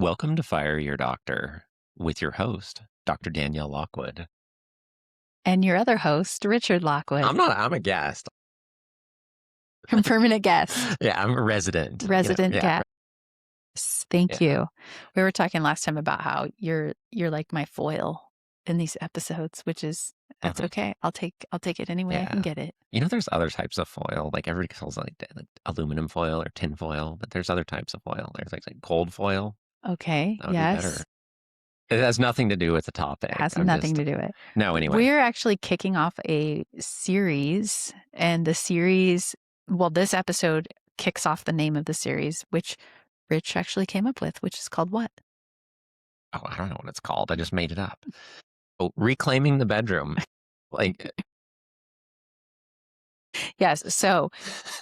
Welcome to Fire Your Doctor with your host, Dr. Danielle Lockwood. And your other host, Richard Lockwood. I'm a guest. Permanent guest. Yeah, I'm a resident. Resident guest. Thank Yeah. you. We were talking last time about how you're like my foil in these episodes, which is that's okay. I'll take it any way I can get it. There's other types of foil. Like everybody calls it like aluminum foil or tin foil, but there's other types of foil. There's like gold foil. Okay. That would be better. It has nothing to do with the topic. It has nothing to do with it. No, anyway. We're actually kicking off a series, and the series, this episode kicks off the name of the series, which Rich actually came up with, which is called what? Oh, I don't know what it's called. I just made it up. Oh, Reclaiming the Bedroom. Yes. So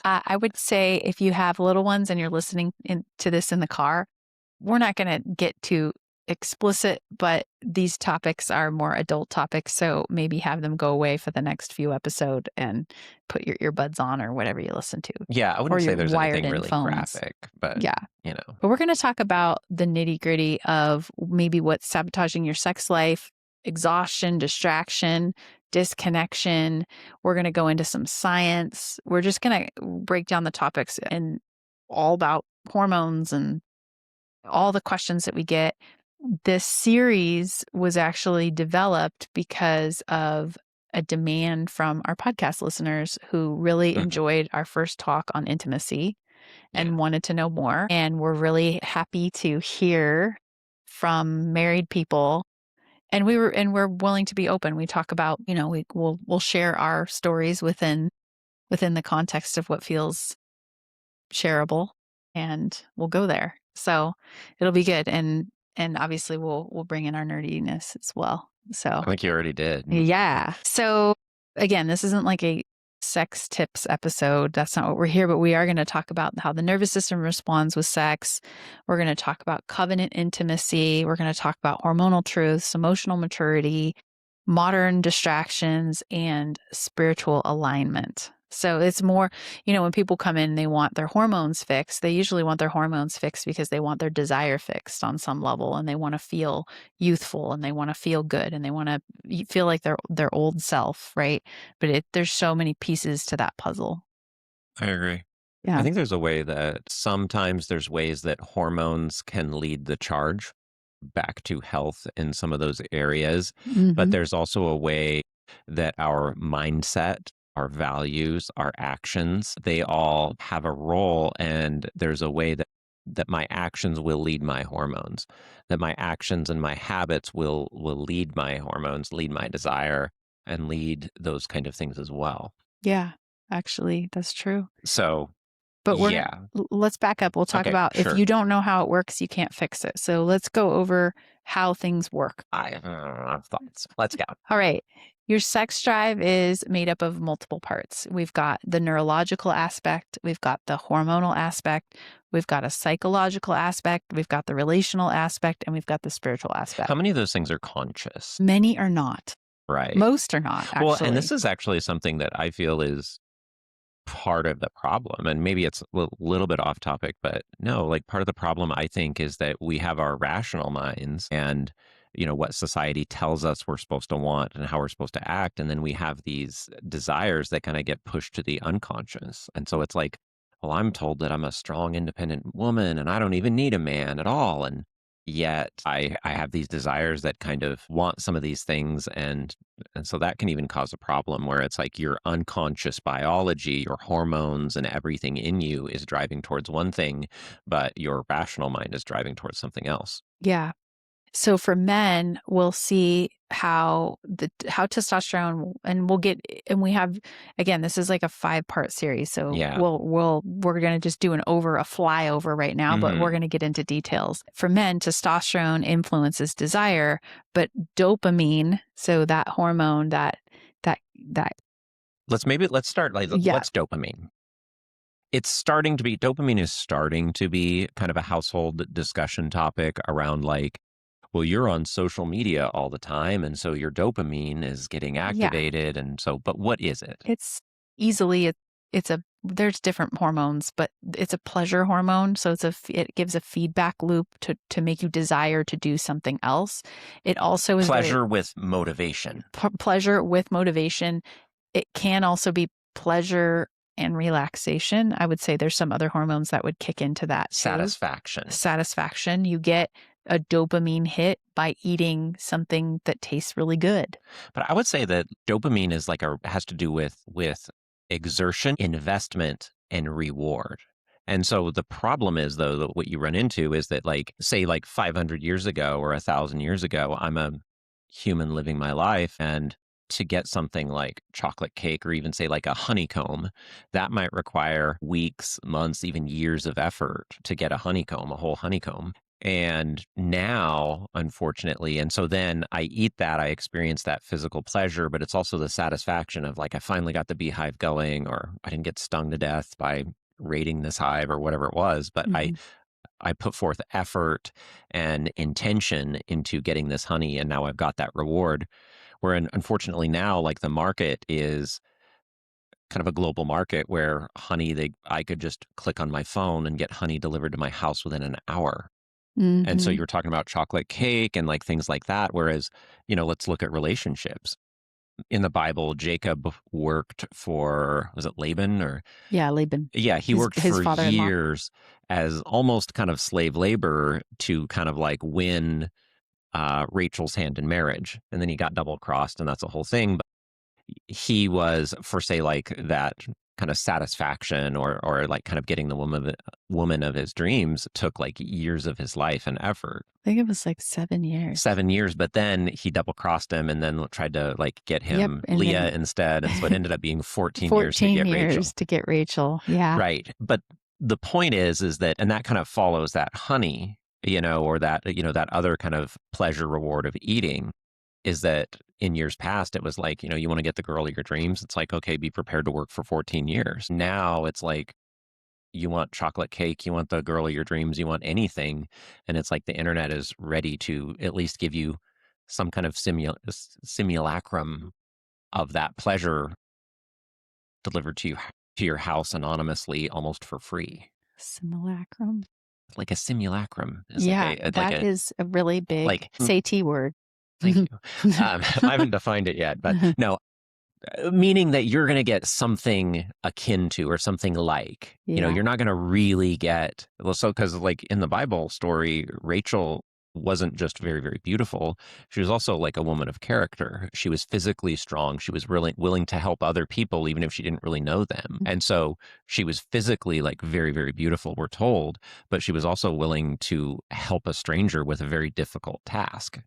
I would say if you have little ones and you're listening to this in the car, we're not going to get too explicit, but these topics are more adult topics. So maybe have them go away for the next few episodes and put your earbuds on or whatever you listen to. Yeah, I wouldn't say there's anything really phones. graphic, but yeah. But we're going to talk about the nitty gritty of maybe what's sabotaging your sex life, exhaustion, distraction, disconnection. We're going to go into some science. We're just going to break down the topics and all about hormones and all the questions that we get. This series was actually developed because of a demand from our podcast listeners who really enjoyed our first talk on intimacy and wanted to know more. And we're really happy to hear from married people. And we're willing to be open. We talk about, we'll share our stories within the context of what feels shareable, and we'll go there. So it'll be good. And obviously we'll bring in our nerdiness as well. So I think you already did. Yeah. So again, this isn't like a sex tips episode. That's not what we're here, but we are going to talk about how the nervous system responds with sex. We're going to talk about covenant intimacy. We're going to talk about hormonal truths, emotional maturity, modern distractions, and spiritual alignment. So it's more, when people come in, they want their hormones fixed. They usually want their hormones fixed because they want their desire fixed on some level, and they want to feel youthful, and they want to feel good, and they want to feel like their old self, right? But there's so many pieces to that puzzle. I agree. Yeah. I think there's a way that sometimes there's ways that hormones can lead the charge back to health in some of those areas. But there's also a way that our mindset, our values, our actions, they all have a role. And there's a way that my actions will lead my hormones, that my actions and my habits will lead my hormones, lead my desire, and lead those kind of things as well. Yeah, actually, that's true. So, but let's back up. We'll talk about if you don't know how it works, you can't fix it. So let's go over how things work. I have thoughts. Let's go. All right. Your sex drive is made up of multiple parts. We've got the neurological aspect. We've got the hormonal aspect. We've got a psychological aspect. We've got the relational aspect, and we've got the spiritual aspect. How many of those things are conscious? Many are not. Right. Most are not, actually. Well, and this is actually something that I feel is part of the problem. And maybe it's a little bit off topic, but no, like part of the problem, I think, is that we have our rational minds and what society tells us we're supposed to want and how we're supposed to act. And then we have these desires that kind of get pushed to the unconscious. And so it's like, well, I'm told that I'm a strong, independent woman and I don't even need a man at all. And yet I have these desires that kind of want some of these things. And so that can even cause a problem where it's like your unconscious biology, your hormones and everything in you is driving towards one thing, but your rational mind is driving towards something else. Yeah. So for men, we'll see how testosterone, and we have, again, this is like a 5-part series. So we're going to just do a flyover right now, but we're going to get into details. For men, testosterone influences desire, but dopamine, so that hormone that let's start like, what's dopamine? Dopamine is starting to be kind of a household discussion topic around like, well, you're on social media all the time, and so your dopamine is getting activated. And so, but what is it? It's easily there's different hormones, but it's a pleasure hormone. So it gives a feedback loop to make you desire to do something else. It also is very Pleasure with motivation. pleasure with motivation. It can also be pleasure and relaxation. I would say there's some other hormones that would kick into that too. Satisfaction. Satisfaction. You get a dopamine hit by eating something that tastes really good. But I would say that dopamine is has to do with exertion, investment, and reward. And so the problem is, though, that what you run into is that, like, say, like 500 years ago or 1,000 years ago, I'm a human living my life, and to get something like chocolate cake or even say like a honeycomb, that might require weeks, months, even years of effort to get a honeycomb, a whole honeycomb. And now, unfortunately, and so then I eat that, I experience that physical pleasure, but it's also the satisfaction of like, I finally got the beehive going, or I didn't get stung to death by raiding this hive or whatever it was. But I put forth effort and intention into getting this honey, and now I've got that reward. Where unfortunately now, like the market is kind of a global market where honey, I could just click on my phone and get honey delivered to my house within an hour. And so Mm-hmm. you were talking about chocolate cake and like things like that. Whereas, let's look at relationships. In the Bible, Jacob worked for, was it Laban or? Yeah, Laban. Yeah, he worked His for father-in-law. years as almost kind of slave labor to kind of like win Rachel's hand in marriage. And then he got double crossed, and that's a whole thing. But he was, for say, like that kind of satisfaction or like kind of getting the woman of his dreams took like years of his life and effort. I think it was like 7 years. 7 years, but then he double crossed him and then tried to like get Yep, him and Leah then instead. And so it ended up being 14 years to 14 get Rachel. years to get Rachel. Yeah. Right. But the point is that, and that kind of follows that honey, or that, that other kind of pleasure reward of eating, is that in years past, it was like, you want to get the girl of your dreams. It's like, okay, be prepared to work for 14 years. Now it's like, you want chocolate cake, you want the girl of your dreams, you want anything. And it's like the internet is ready to at least give you some kind of simulacrum of that pleasure delivered to your house anonymously, almost for free. Simulacrum. Like a simulacrum is Yeah, like that is a really big like, SAT word. thank you. I haven't defined it yet, but no, meaning that you're going to get something akin to or something like, Yeah. you're not going to really get, well, so because like in the Bible story, Rachel wasn't just very, very beautiful. She was also like a woman of character. She was physically strong. She was really willing to help other people, even if she didn't really know them. And so she was physically like very, very beautiful, we're told, but she was also willing to help a stranger with a very difficult task.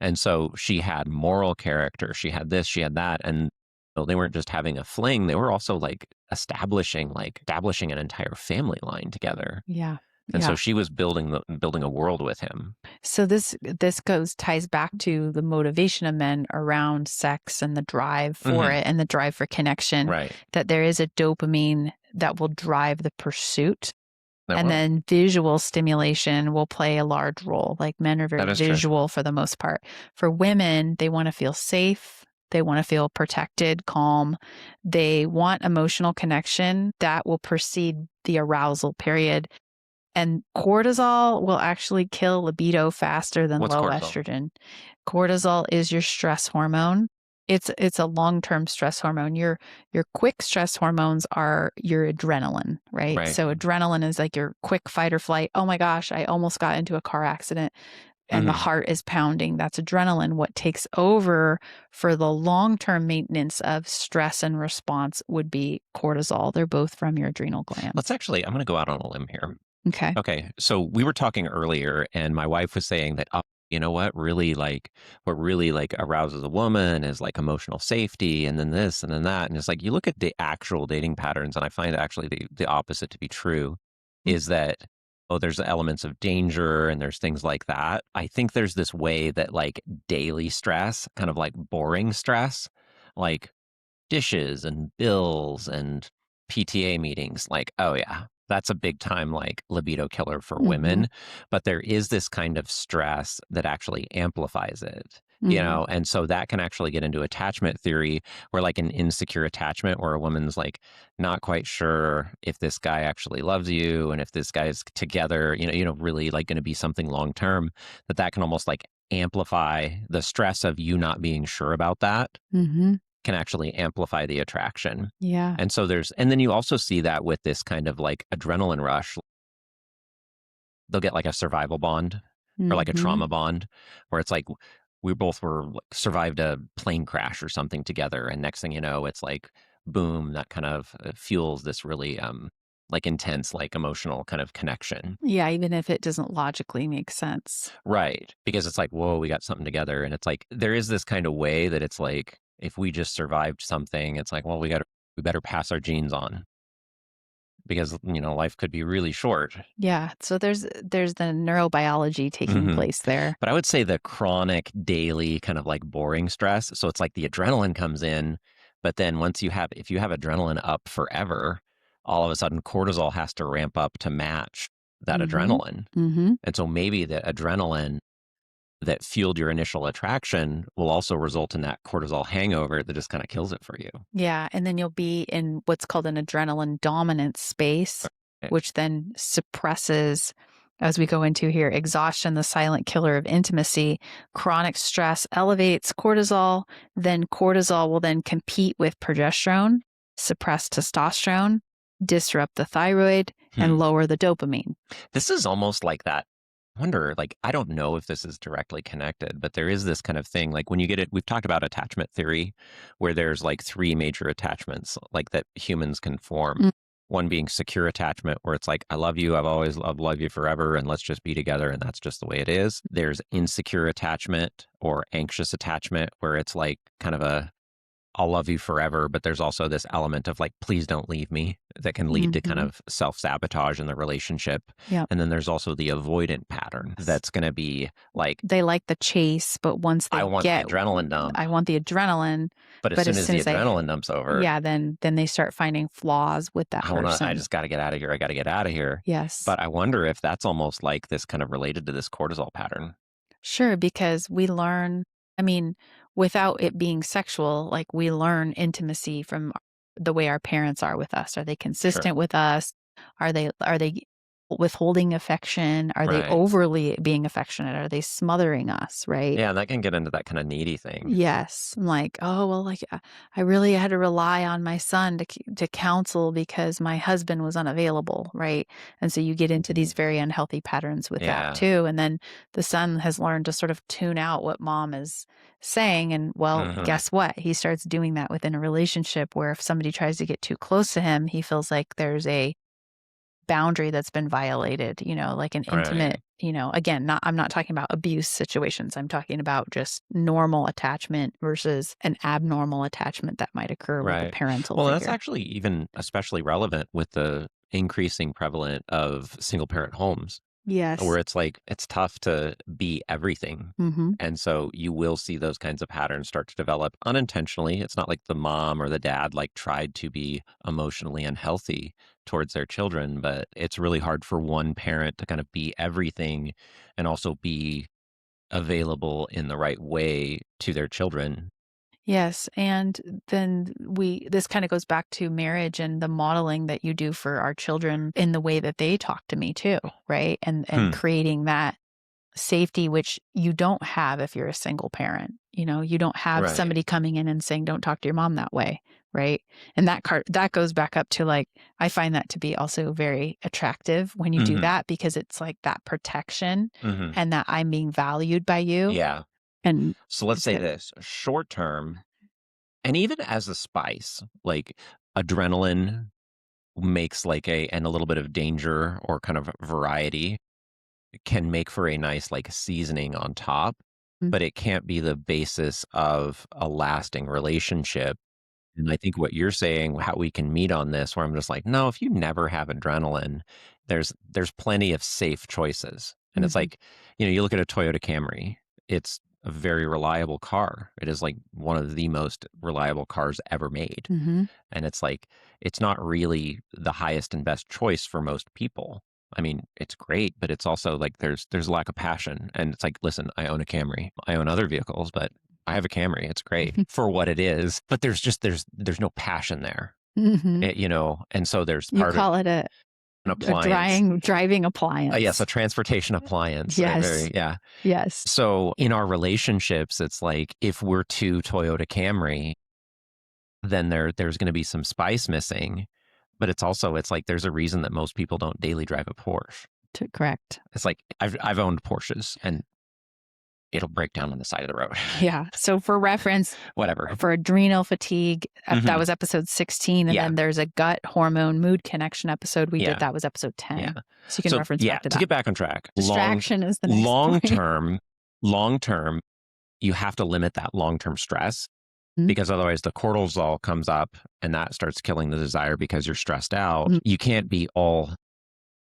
And so she had moral character. She had this, she had that. And they weren't just having a fling. They were also like establishing an entire family line together. Yeah. And so Yeah. she was building a world with him. So this ties back to the motivation of men around sex and the drive for it and the drive for connection. Right. That there is a dopamine that will drive the pursuit. And then visual stimulation will play a large role. Like men are very visual for the most part. For women, they want to feel safe. They want to feel protected, calm. They want emotional connection that will precede the arousal period. And cortisol will actually kill libido faster than What's low cortisol? estrogen. Cortisol is your stress hormone. It's a long-term stress hormone. Your quick stress hormones are your adrenaline, right? So adrenaline is like your quick fight or flight. Oh my gosh, I almost got into a car accident and the heart is pounding. That's adrenaline. What takes over for the long-term maintenance of stress and response would be cortisol. They're both from your adrenal glands. I'm going to go out on a limb here. Okay. Okay. So we were talking earlier and my wife was saying that, you know what really arouses a woman is like emotional safety, and then this and then that. And it's like, you look at the actual dating patterns, and I find actually the opposite to be true, is that, there's elements of danger and there's things like that. I think there's this way that like daily stress, kind of like boring stress, like dishes and bills and PTA meetings, like, oh yeah, that's a big time like libido killer for women. But there is this kind of stress that actually amplifies it. Mhm. and so that can actually get into attachment theory, where like an insecure attachment where a woman's like not quite sure if this guy actually loves you and if this guy's together, really like going to be something long term, that can almost like amplify the stress of you not being sure about that, Mhm. can actually amplify the attraction. Yeah. And then you also see that with this kind of like adrenaline rush. They'll get like a survival bond or like a Mhm. trauma bond where it's like we both were like, survived a plane crash or something together, and next thing you know, it's like boom, that kind of fuels this really like intense like emotional kind of connection. Yeah, even if it doesn't logically make sense. Right, because it's like, whoa, we got something together, and it's like there is this kind of way that it's like if we just survived something, it's like, well, we better pass our genes on because life could be really short. Yeah, so there's the neurobiology taking Hmm. place there. But I would say the chronic, daily, kind of like boring stress. So it's like the adrenaline comes in, but then if you have adrenaline up forever, all of a sudden cortisol has to ramp up to match that Mhm. adrenaline. Mhm. And so maybe the adrenaline that fueled your initial attraction will also result in that cortisol hangover that just kind of kills it for you. Yeah, and then you'll be in what's called an adrenaline dominant space, Right. which then suppresses, as we go into here, exhaustion, the silent killer of intimacy. Chronic stress elevates cortisol. Then cortisol will then compete with progesterone, suppress testosterone, disrupt the thyroid, Hmm. and lower the dopamine. This is almost like that. I wonder, like, I don't know if this is directly connected, but there is this kind of thing. Like when you get it, we've talked about attachment theory, where there's like three major attachments, like that humans can form. Mm. One being secure attachment, where it's like, I love you, I've always loved, love you forever, and let's just be together, and that's just the way it is. There's insecure attachment or anxious attachment, where it's like kind of a I'll love you forever, but there's also this element of like, please don't leave me that can lead to kind Mhm. of self sabotage in the relationship. Yep. And then there's also the avoidant pattern that's going to be like, They like the chase, but once I they want the get, adrenaline dump. I want the adrenaline, But as but soon as as soon the as they, adrenaline dump's over, yeah, then they start finding flaws with that I person. just got to get out of here. I got to get out of here. Yes. But I wonder if that's almost like this kind of related to this cortisol pattern. Sure, because we learn, I mean, without it being sexual, like we learn intimacy from the way our parents are with us. Are they Sure. consistent with us? Are they withholding affection? Are they Right. overly being affectionate? Are they smothering us, right? Yeah. And that can get into that kind of needy thing. Yes. I'm like, "Oh, well, like, I really had to rely on my son to counsel because my husband was unavailable," right? And so you get into these very unhealthy patterns with that Yeah. too, and then the son has learned to sort of tune out what mom is saying, and, well, Hmm. guess what? He starts doing that within a relationship where if somebody tries to get too close to him, he feels like there's a boundary that's been violated, like an Right. intimate, again, not I'm not talking about abuse situations. I'm talking about just normal attachment versus an abnormal attachment that might occur with a Right. parental Well, that's figure. actually even especially relevant with the increasing prevalent of single parent homes, where Yes. it's like it's tough to be everything. Mhm. And so you will see those kinds of patterns start to develop unintentionally. It's not like the mom or the dad like tried to be emotionally unhealthy towards their children, but it's really hard for one parent to kind of be everything and also be available in the right way to their children. Yes, and then this kind of goes back to marriage and the modeling that you do for our children in the way that they talk to me too, right? And Hmm. creating that safety, which you don't have if you're a single parent. You don't have Right. somebody coming in and saying, "Don't talk to your mom that way," right? And that goes back up to like I find that to be also very attractive when you do Hmm. that because it's like that protection Hmm. and that I'm being valued by you, Yeah. and So let's it's say good. this short term, and even as a spice, like adrenaline makes like and a little bit of danger or kind of variety can make for a nice like seasoning on top, Mm. but it can't be the basis of a lasting relationship. And I think what you're saying, how we can meet on this, where I'm just like, no, if you never have adrenaline, there's plenty of safe choices. And it's Mhm. like, you look at a Toyota Camry, it's a very reliable car. It is like one of the most reliable cars ever made. Mhm. And it's like, it's not really the highest and best choice for most people. I mean, it's great, but it's also like there's a lack of passion. And it's like, listen, I own a Camry. I own other vehicles, but I have a Camry. It's great for what it is, but there's no passion there. Hmm. And so there's You part of call it an a appliance. driving Yes, a appliance. transportation appliance. Yes. Yeah. Yes. So in our relationships, it's like if we're two Toyota Camry, then there's going to be some spice missing. But it's like there's a reason that most people don't daily drive a Porsche. Correct. It's like I've owned Porsches and it'll break down on the side of the road. Yeah. So for reference, Whatever. for adrenal fatigue, that Hmm. was episode 16. And Yeah. then there's a gut hormone mood connection episode we did. Yeah. That was episode 10. Yeah. So you can So reference yeah, back to to that. get back on track, Distraction is the next long point. term, you have to limit that long term stress Mhm. because otherwise the cortisol comes up and that starts killing the desire because you're stressed out. Mhm. You can't be all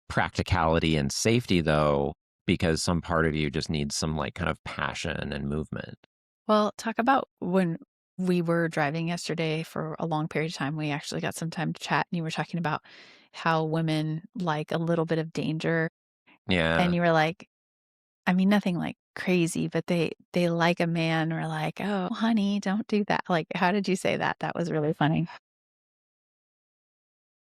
practicality and safety though, because some part of you just needs some like kind of passion and movement. Well, talk about when we were driving yesterday for a long period of time. We actually got some time to chat, and you were talking about how women like a little bit of danger. And Yeah. you were like, I mean, nothing like crazy, but they like a man or like, oh, honey, don't do that. Like, how did you say that? That was really funny.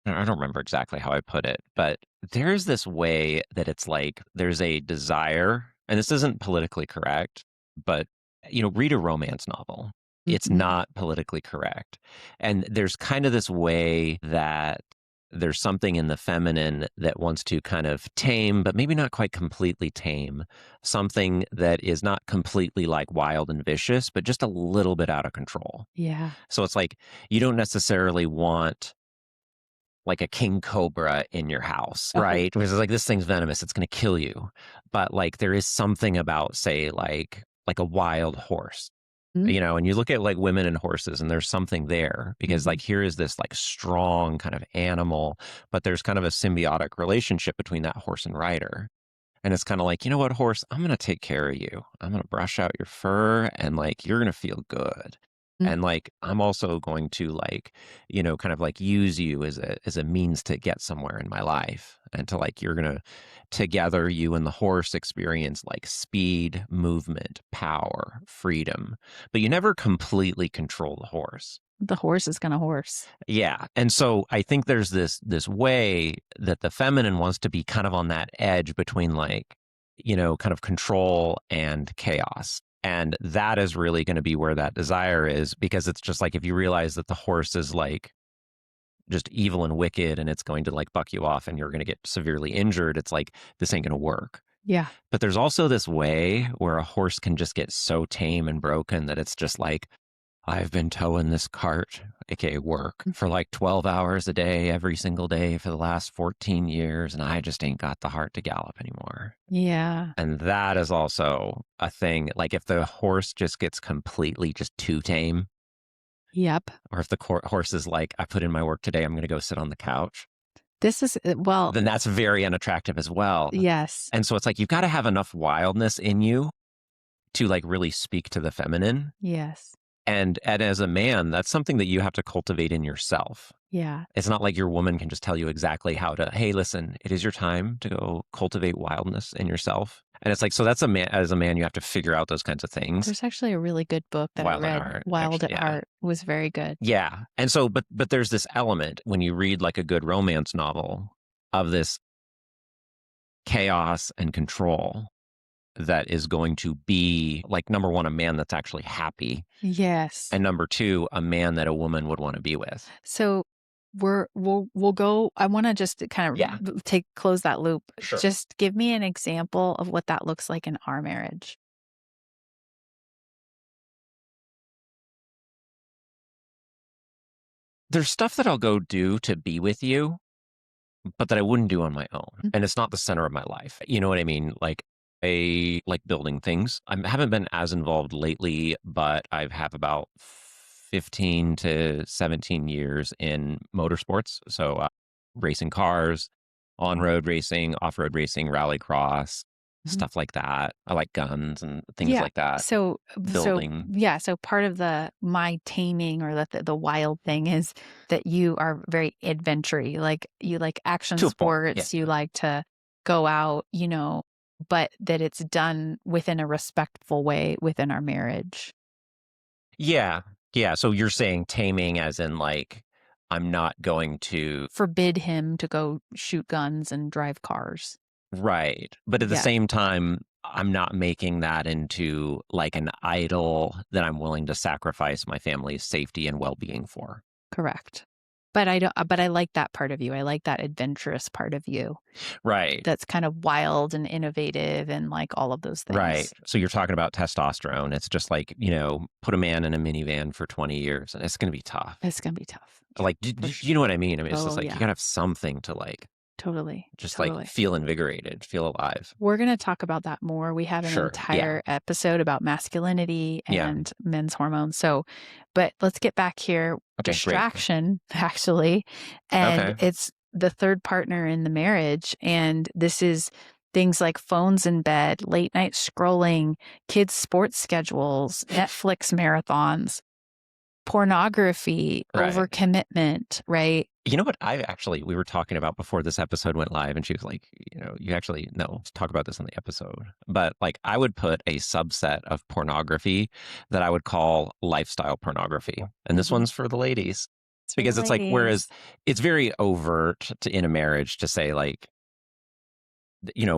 I don't remember exactly how I put it, but there's this way that it's like there's a desire, and this isn't politically correct, but read a romance novel. It's Mhm. not politically correct. And there's kind of this way that there's something in the feminine that wants to kind of tame, but maybe not quite completely tame, something that is not completely like wild and vicious, but just a little bit out of control. Yeah. So it's like you don't necessarily want like a king cobra in your house, Oh. right? Because it's like this thing's venomous, it's going to kill you. But like there is something about say like a wild horse. Mhm. And you look at like women and horses and there's something there because Mhm. like here is this like strong kind of animal, but there's kind of a symbiotic relationship between that horse and rider. And it's kind of like, you know what, horse, I'm going to take care of you. I'm going to brush out your fur and like you're going to feel good. Mm. And like I'm also going to like, kind of like use you as a means to get somewhere in my life. And to like you're going to together you and the horse experience like speed, movement, power, freedom. But you never completely control the horse. The horse is gonna horse. Yeah. And so I think there's this way that the feminine wants to be kind of on that edge between like, kind of control and chaos. And that is really going to be where that desire is because it's just like if you realize that the horse is like just evil and wicked and it's going to like buck you off and you're going to get severely injured, it's like this ain't going to work. Yeah. But there's also this way where a horse can just get so tame and broken that it's just like, I've been towing this cart, aka work, for like 12 hours a day, every single day for the last 14 years, and I just ain't got the heart to gallop anymore. Yeah. And that is also a thing. Like if the horse just gets completely just too tame, Yep. or if the horse is like, I put in my work today, I'm going to go sit on the couch, This is well, then that's very unattractive as well. yes. And so it's like you've got to have enough wildness in you to like really speak to the feminine. Yes. And as a man, that's something that you have to cultivate in yourself. Yeah. It's not like your woman can just tell you exactly how to, hey, listen, it is your time to go cultivate wildness in yourself. And it's like, so that's as a man, you have to figure out those kinds of things. There's actually a really good book that Wild I at read, Heart, Wild actually, at yeah. Heart, was very good. Yeah. And so, but there's this element when you read like a good romance novel of this chaos and control that is going to be like, number one, a man that's actually happy. Yes. And number two, a man that a woman would want to be with. So we'll go. I want to just kind of close that loop. Sure. Just give me an example of what that looks like in our marriage. There's stuff that I'll go do to be with you, but that I wouldn't do on my own. Mhm. And it's not the center of my life. You know what I mean? Like I like building things. I haven't been as involved lately, but I have about 15 to 17 years in motorsports. So racing cars, on-road racing, off-road racing, rallycross, Mhm. stuff like that. I like guns and things like that. So Building. so part of my taming or the wild thing is that you are very adventure-y. Like you like action To a point, sports. You like go out, but that it's done within a respectful way within our marriage. Yeah. Yeah. So you're saying taming as in like, I'm not going to, Forbid him to go shoot guns and drive cars. right. But at the Yeah, same time, I'm not making that into like an idol that I'm willing to sacrifice my family's safety and well being for. correct. But I like that part of you. I like that adventurous part of you Right. that's kind of wild and innovative and like all of those Right. things. So you're talking about testosterone. It's just like, put a man in a minivan for 20 years and it's going to be tough. It's going to be tough. Yeah, Like, for you know sure. what I mean? I mean, it's just Oh, like you yeah. got to have something to like Totally. just like Totally. feel invigorated, feel alive. We're going to talk about that more. We have an Sure. Yeah. entire episode about masculinity Yeah. and men's hormones. So, but let's get back here. Okay. Great. Distraction, actually. And Okay. it's the third partner in the marriage. And this is things like phones in bed, late night scrolling, kids' sports schedules, Netflix marathons, pornography, Right. overcommitment, right? You know what we were talking about before this episode went live, and she was like, you actually, no, let's talk about this on the episode. But like, I would put a subset of pornography that I would call lifestyle pornography. And this Mhm. one's for the ladies It's for the because it's like, whereas ladies. it's very overt in a marriage to say, like,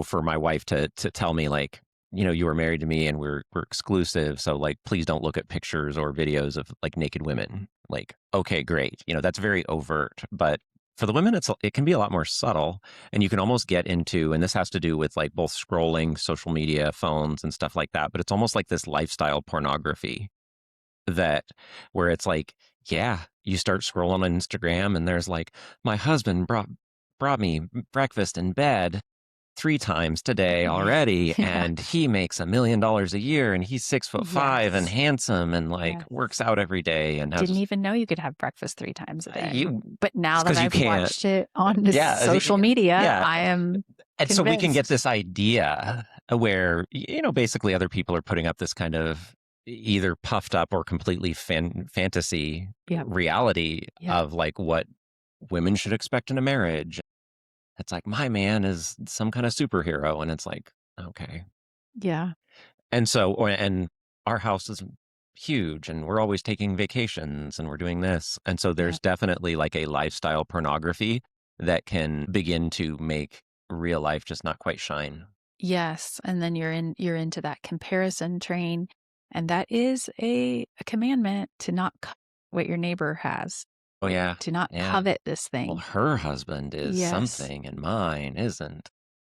for my wife to tell me, like, you were married to me and we're exclusive. So like, please don't look at pictures or videos of like naked women. Like, okay, great. That's very overt, but for the women, it can be a lot more subtle and you can almost get into, and this has to do with like both scrolling social media, phones and stuff like that. But it's almost like this lifestyle pornography that where it's like, yeah, you start scrolling on Instagram and there's like, my husband brought me breakfast in bed 3 times today already, Yeah. and he makes $1 million a year, and he's 6'5" and Yes. handsome and, like, Yes. works out every day and Didn't has even know you could have breakfast 3 times a day. you But it's now that because you I've can't. watched it on this Yeah, social media, yeah, I am and so we can get convinced. this idea where, basically other people are putting up this kind of either puffed up or completely fantasy Yep. reality Yep. of, like, what women should expect in a marriage. It's like, my man is some kind of superhero, and it's like, okay. Yeah. And so, and our house is huge and we're always taking vacations and we're doing this. And so there's Yep. definitely like a lifestyle pornography that can begin to make real life just not quite shine. Yes. And then you're into that comparison train. And that is a commandment to not covet what your neighbor has, Oh, yeah. to not Yeah. covet this Well, thing. her husband is Yes. something and mine isn't.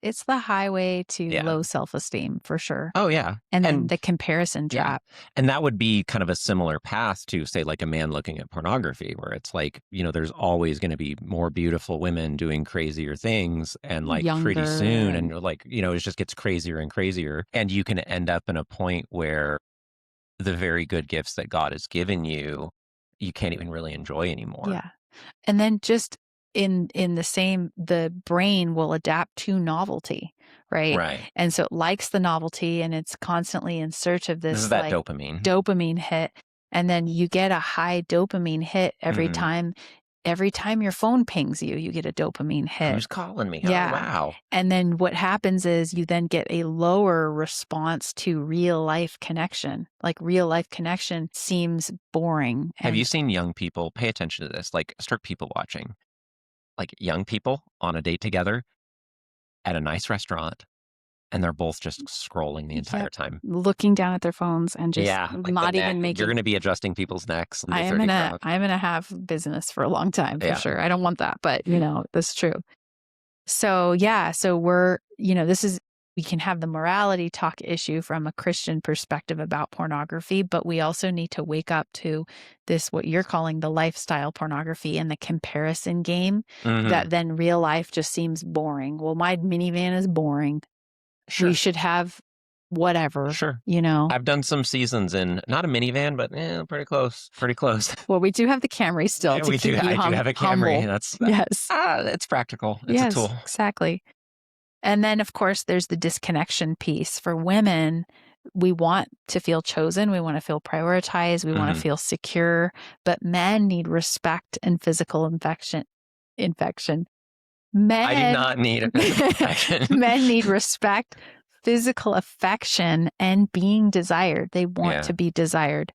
It's the highway to Yeah. low self-esteem for sure. Oh, yeah. And then And the comparison yeah. trap. And that would be kind of a similar path to, say, like a man looking at pornography, where it's like, there's always going to be more beautiful women doing crazier things. And like pretty Younger soon, and and like, it just gets crazier and crazier. And you can end up in a point where the very good gifts that God has given you, you can't even really enjoy anymore. yeah. And then just in the brain will adapt to novelty, right? Right. And so it likes the novelty and it's constantly in search of This is this that like dopamine. dopamine hit. And then you get a high dopamine hit Mhm. every time your phone pings you, you get a dopamine hit. Who's calling me? Oh, Yeah. wow. And then what happens is you then get a lower response to real life connection. Like real life connection seems boring. Have you And seen young people pay attention to this? Like, start people watching, like young people on a date together at a nice restaurant, and they're both just scrolling the entire yep, time. looking down at their phones and just Yeah, like the not neck. even You're making. gonna be adjusting people's necks in the 30 crowd. I'm gonna have business for a long time for Yeah. sure. I don't want that, but that's true. So yeah, so this is we can have the morality talk issue from a Christian perspective about pornography, but we also need to wake up to this, what you're calling the lifestyle pornography and the comparison game Mhm. that then real life just seems boring. Well, my minivan is boring. We Sure, should have whatever, sure. you know? I've done some seasons in not a minivan, but, pretty close, pretty close. Well, we do have the Camry still Yeah, to keep you I do have a Camry, humble. and that's Yes. it's practical. It's a Yes, tool. exactly. And then, of course, there's the disconnection piece. For women, we want to feel chosen. We want to feel prioritized. We want to Mhm. feel secure. But men need respect and physical infection. I do Men not need a physical affection. men need respect, physical affection, and being desired. They want Yeah. to be desired.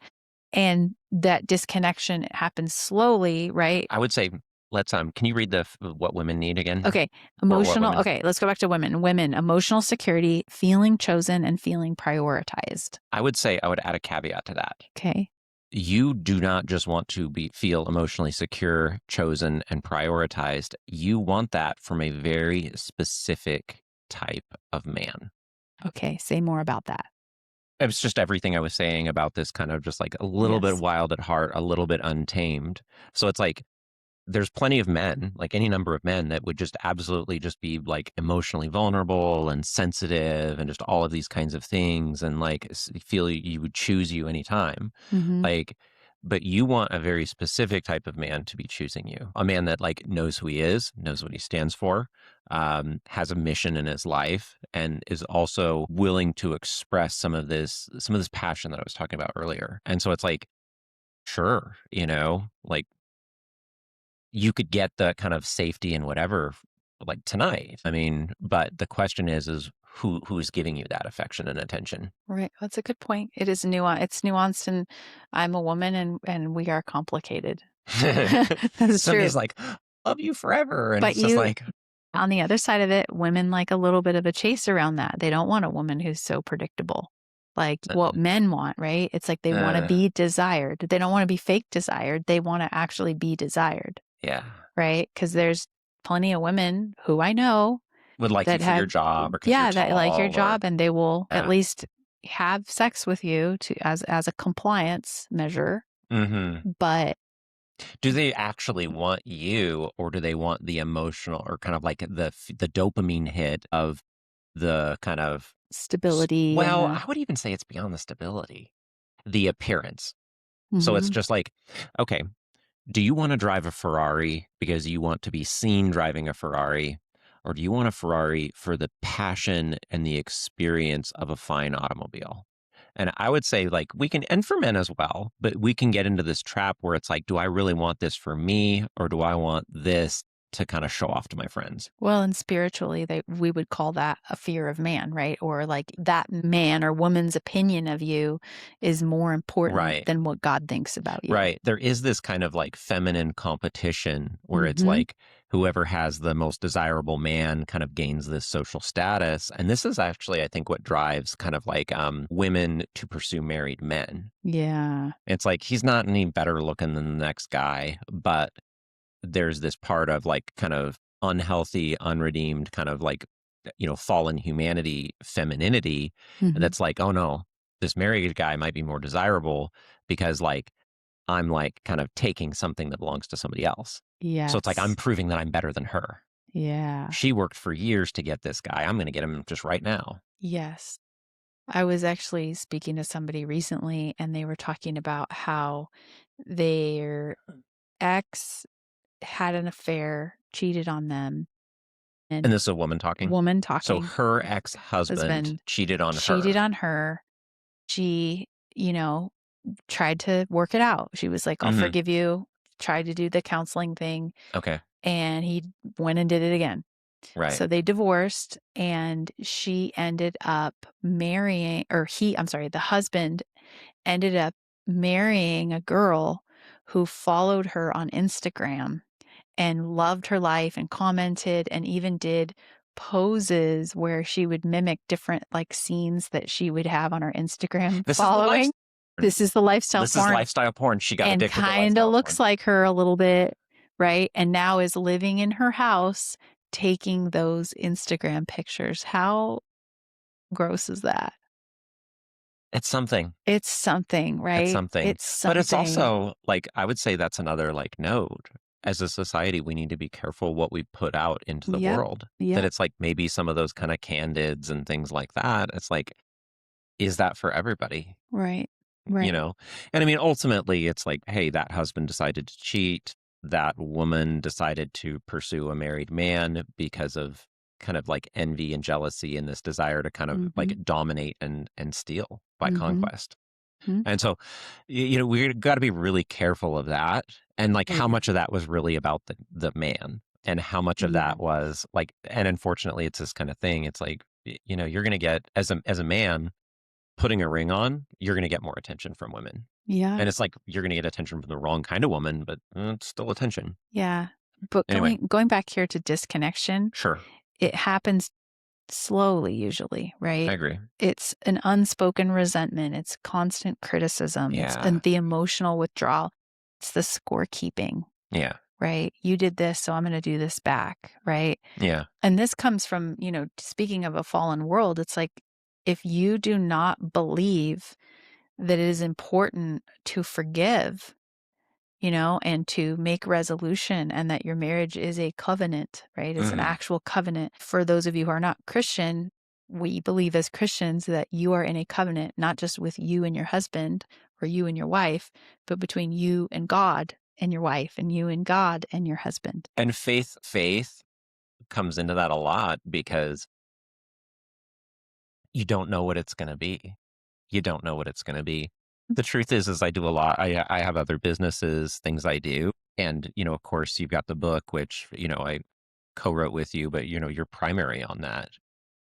And that disconnection happens slowly, right? I would say let's, can you read what women need again? Okay, Or what emotional women okay, let's go back to women. Women, emotional security, feeling chosen, and feeling prioritized. I would say I would add a caveat to that. Okay. You do not just want to feel emotionally secure, chosen, and prioritized. You want that from a very specific type of man. Okay, say more about that. It's just everything I was saying about this kind of just like a little bit Yes. wild at heart, a little bit untamed. So it's like there's plenty of men, like any number of men, that would just absolutely just be like emotionally vulnerable and sensitive and just all of these kinds of things and like feel you would choose you anytime. Mhm. Like, but you want a very specific type of man to be choosing you, a man that like knows who he is, knows what he stands for, has a mission in his life, and is also willing to express some of this passion that I was talking about earlier. And so it's like, sure, like you could get the kind of safety and whatever like tonight. I mean, but the question is who's giving you that affection and attention? Right. That's a good point. It is it's nuanced, and I'm a woman, and we are complicated. That's true. Somebody's like, love you forever. And But it's just you like, on the other side of it, women like a little bit of a chase around that. They don't want a woman who's so predictable. Like uh, what men want, right? It's like they want to uh, be desired. They don't want to be fake desired. They want to actually be desired, yeah, right? Because there's plenty of women who I know would like you that for your have, job or because you're yeah, that like your tall or, job, and they will at yeah. least have sex with you to as a compliance measure. Hmm. But Do they actually want you, or do they want the emotional or kind of like the dopamine hit of the kind of, stability and well, the I would even say it's beyond the stability, the appearance. So it's mhm. just like, okay, do you want to drive a Ferrari because you want to be seen driving a Ferrari? Or do you want a Ferrari for the passion and the experience of a fine automobile? And I would say, like, we can, and for men as well, but we can get into this trap where it's like, do I really want this for me, or do I want this to kind of show off to my friends? Well, and spiritually, we would call that a fear of man, right? Or like that man or woman's opinion of you is more important Right. than what God thinks about you. Right. There is this kind of like feminine competition where it's Mhm. like whoever has the most desirable man kind of gains this social status. And this is actually, I think, what drives kind of like women to pursue married men. Yeah. It's like he's not any better looking than the next guy, but there's this part of like kind of unhealthy, unredeemed, kind of like, fallen humanity, femininity Mhm. that's like, oh no, this married guy might be more desirable because like I'm like kind of taking something that belongs to somebody else. So it's like I'm Yes. proving that I'm better than her. Yeah. She worked for years to get this guy. I'm going to get him just right now. Yes. I was actually speaking to somebody recently, and they were talking about how their ex had an affair, cheated on them, And and this is a woman talking. woman So talking, her ex-husband husband cheated on cheated her. on her. She, you know, tried to work it out. She was like, "I'll Hmm. forgive you." Tried to do the counseling thing, Okay. and he went and did it again. Right. So they divorced, and she ended up marrying, or I'm sorry, the husband ended up marrying a girl who followed her on Instagram and loved her life and commented and even did poses where she would mimic different like scenes that she would have on her Instagram This is the following. lifestyle. This is the lifestyle This is porn, lifestyle porn. She got and addicted to kind of lifestyle looks porn. like her a little bit, right? And now is living in her house taking those Instagram pictures. How gross is that? It's something. It's something, It's right? something. It's But it's something. also like, I would say that's another like node. As a society, we need to be careful what we put out into the Yep. world. That Yep. it's like maybe some of those kind of candids and things like that. It's like, is that for everybody? Right. You Right. know? And I mean, ultimately, it's like, hey, that husband decided to cheat. That woman decided to pursue a married man because of kind of like envy and jealousy and this desire to kind of like Mhm. dominate and steal by Mhm. conquest. Mhm. And so, we got to be really careful of that. And like Oh, how yeah. much of that was really about the man and how much of Yeah. that was like, and unfortunately, it's this kind of thing. It's like, you're going to get as a man putting a ring on, you're going to get more attention from women. Yeah. And it's like you're going to get attention from the wrong kind of woman, but it's still attention. Yeah. But Anyway, going back here to disconnection, sure. it happens slowly usually, I right? agree. It's an unspoken resentment, it's constant criticism, it's Yeah. and the emotional withdrawal, it's the scorekeeping, Yeah. right? You did this, so I'm gonna do this back, right? Yeah. And this comes from, speaking of a fallen world, it's like if you do not believe that it is important to forgive, and to make resolution and that your marriage is a covenant, right? Is an Hmm. actual covenant. For those of you who are not Christian, we believe as Christians that you are in a covenant, not just with you and your husband or you and your wife, but between you and God and your wife and you and God and your husband. And faith comes into that a lot because you don't know what it's going to be. You don't know what it's going to be. The truth is I do a lot. I have other businesses, things I do. And, of course, you've got the book, which, I co-wrote with you, but, you're primary on that.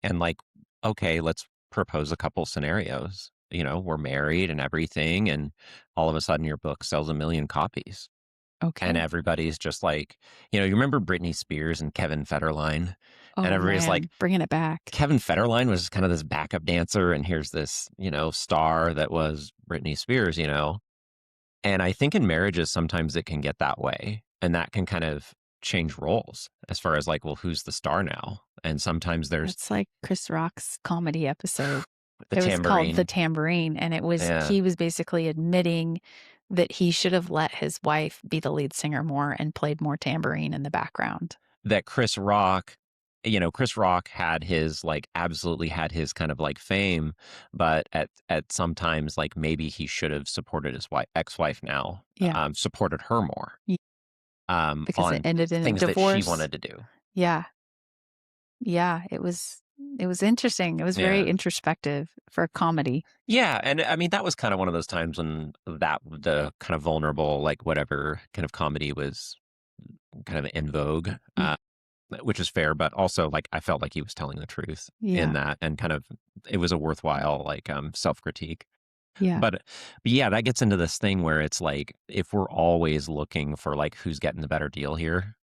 And like, okay, let's propose a couple scenarios. We're married and everything. And all of a sudden your book sells 1 million copies. And Okay. everybody's just like, you remember Britney Spears and Kevin Federline? And Oh everybody's like, man, bringing it back. Kevin Federline was kind of this backup dancer, and here's this, star that was Britney Spears. And I think in marriages, sometimes it can get that way, and that can kind of change roles as far as like, well, who's the star now? And sometimes there's It's like Chris Rock's comedy episode. the It was called The tambourine. Tambourine, and Yeah. he was basically admitting that he should have let his wife be the lead singer more and played more tambourine in the background. That Chris Rock had his like absolutely had his kind of like fame, but at sometimes like maybe he should have supported his ex-wife now, Yeah, supported her more y because it on ended in a things that she divorce. wanted to do. Yeah, yeah, it was interesting. It was very Yeah. introspective for a comedy. Yeah, and I mean that was kind of one of those times when that the kind of vulnerable like whatever kind of comedy was kind of in vogue. Mm, Which is fair, but also, like, I felt like he was telling the truth in yeah, that and kind of it was a worthwhile, like, self-critique. yeah, But yeah, that gets into this thing where it's like, if we're always looking for, like, who's getting the better deal here,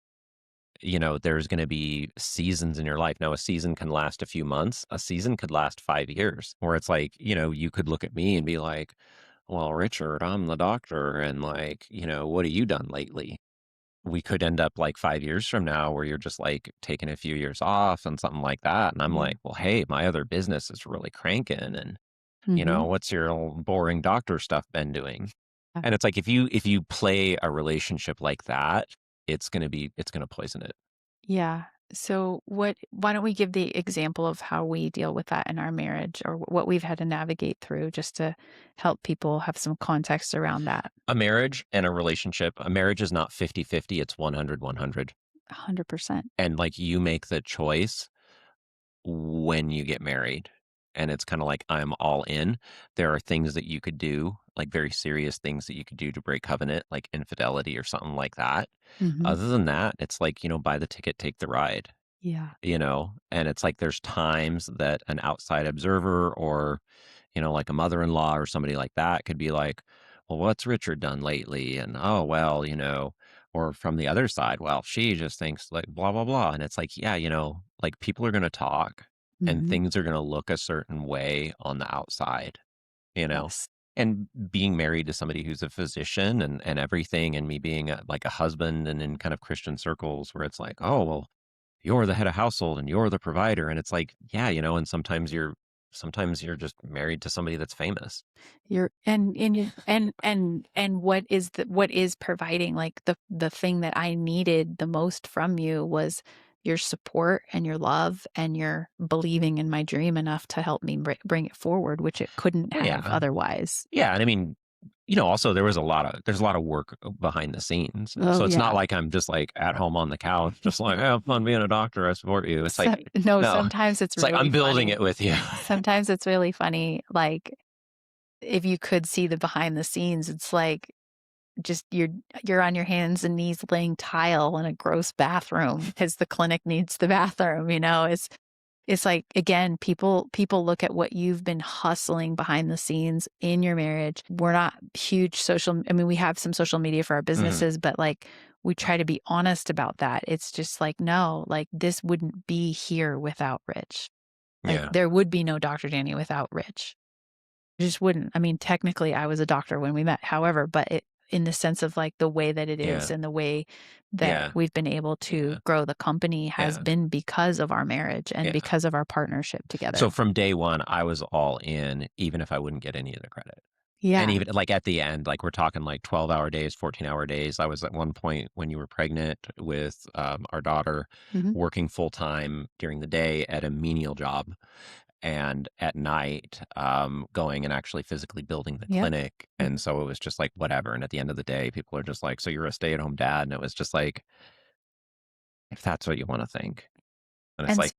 there's gonna be seasons in your life. Now, a season can last a few months, a season could last 5 years, where it's like, you could look at me and be like, "Well, Richard, I'm the doctor, and, like, what have you done lately?" We could end up like 5 years from now where you're just like taking a few years off and something like that. And I'm yeah. like, well, hey, my other business is really cranking. And, Mhm. what's your old boring doctor stuff been doing? Yeah. And it's like if you play a relationship like that, it's gonna poison it. Yeah. So why don't we give the example of how we deal with that in our marriage or what we've had to navigate through just to help people have some context around that? A marriage and a relationship, a marriage is not 50-50, it's 100-100. 100%. And like you make the choice when you get married. And it's kind of like, I'm all in. There are things that you could do, like very serious things that you could do to break covenant, like infidelity or something like that. Mhm. Other than that, it's like, buy the ticket, take the ride, Yeah. and it's like there's times that an outside observer or, like a mother in law or somebody like that could be like, well, what's Richard done lately? And oh, well, or from the other side, well, she just thinks like blah, blah, blah. And it's like, yeah, like people are going to talk and Mhm. things are going to look a certain way on the outside, you know? Yes. And being married to somebody who's a physician and everything, and me being like a husband and in kind of Christian circles where it's like, oh, well, you're the head of household and you're the provider. And it's like, yeah, and sometimes you're just married to somebody that's famous. You're and you and what is providing like the thing that I needed the most from you was your support and your love and your believing in my dream enough to help me bring it forward, which it couldn't Oh, have yeah. otherwise. Yeah. And I mean, also there's a lot of work behind the scenes. Oh So it's not yeah. like I'm just like at home on the couch, just like, hey, have fun being a doctor. I support you. It's So, like, no, no, sometimes it's it's like I'm really building funny. it with you. Sometimes it's really funny. Like if you could see the behind the scenes, it's like just you're on your hands and knees laying tile in a gross bathroom because the clinic needs the bathroom, it's like, again, people look at what you've been hustling behind the scenes in your marriage. We're not huge I mean, we have some social media for our Mhm. businesses, but like we try to be honest about that. It's just like, no, like this wouldn't be here without Rich. Like Yeah. there would be no Dr. Danny without Rich. It just wouldn't. I mean, technically I was a doctor when we met, however, but in the sense of like the way that it is Yeah. and the way that Yeah. we've been able to Yeah. grow the company has Yeah. been because of our marriage and Yeah. because of our partnership So together. from day one, I was all in, even if I wouldn't get any of the credit. And Yeah. even like at the end, like we're talking like 12-hour days, 14-hour days. I was at one point when you were pregnant with our daughter Mhm. working full time during the day at a menial job and at night going and actually physically building the Yep. clinic. And Mhm. so it was just like whatever. And at the end of the day, people are just like, so you're a stay at home dad. And it was just like, if that's what you want to think. And it's And like,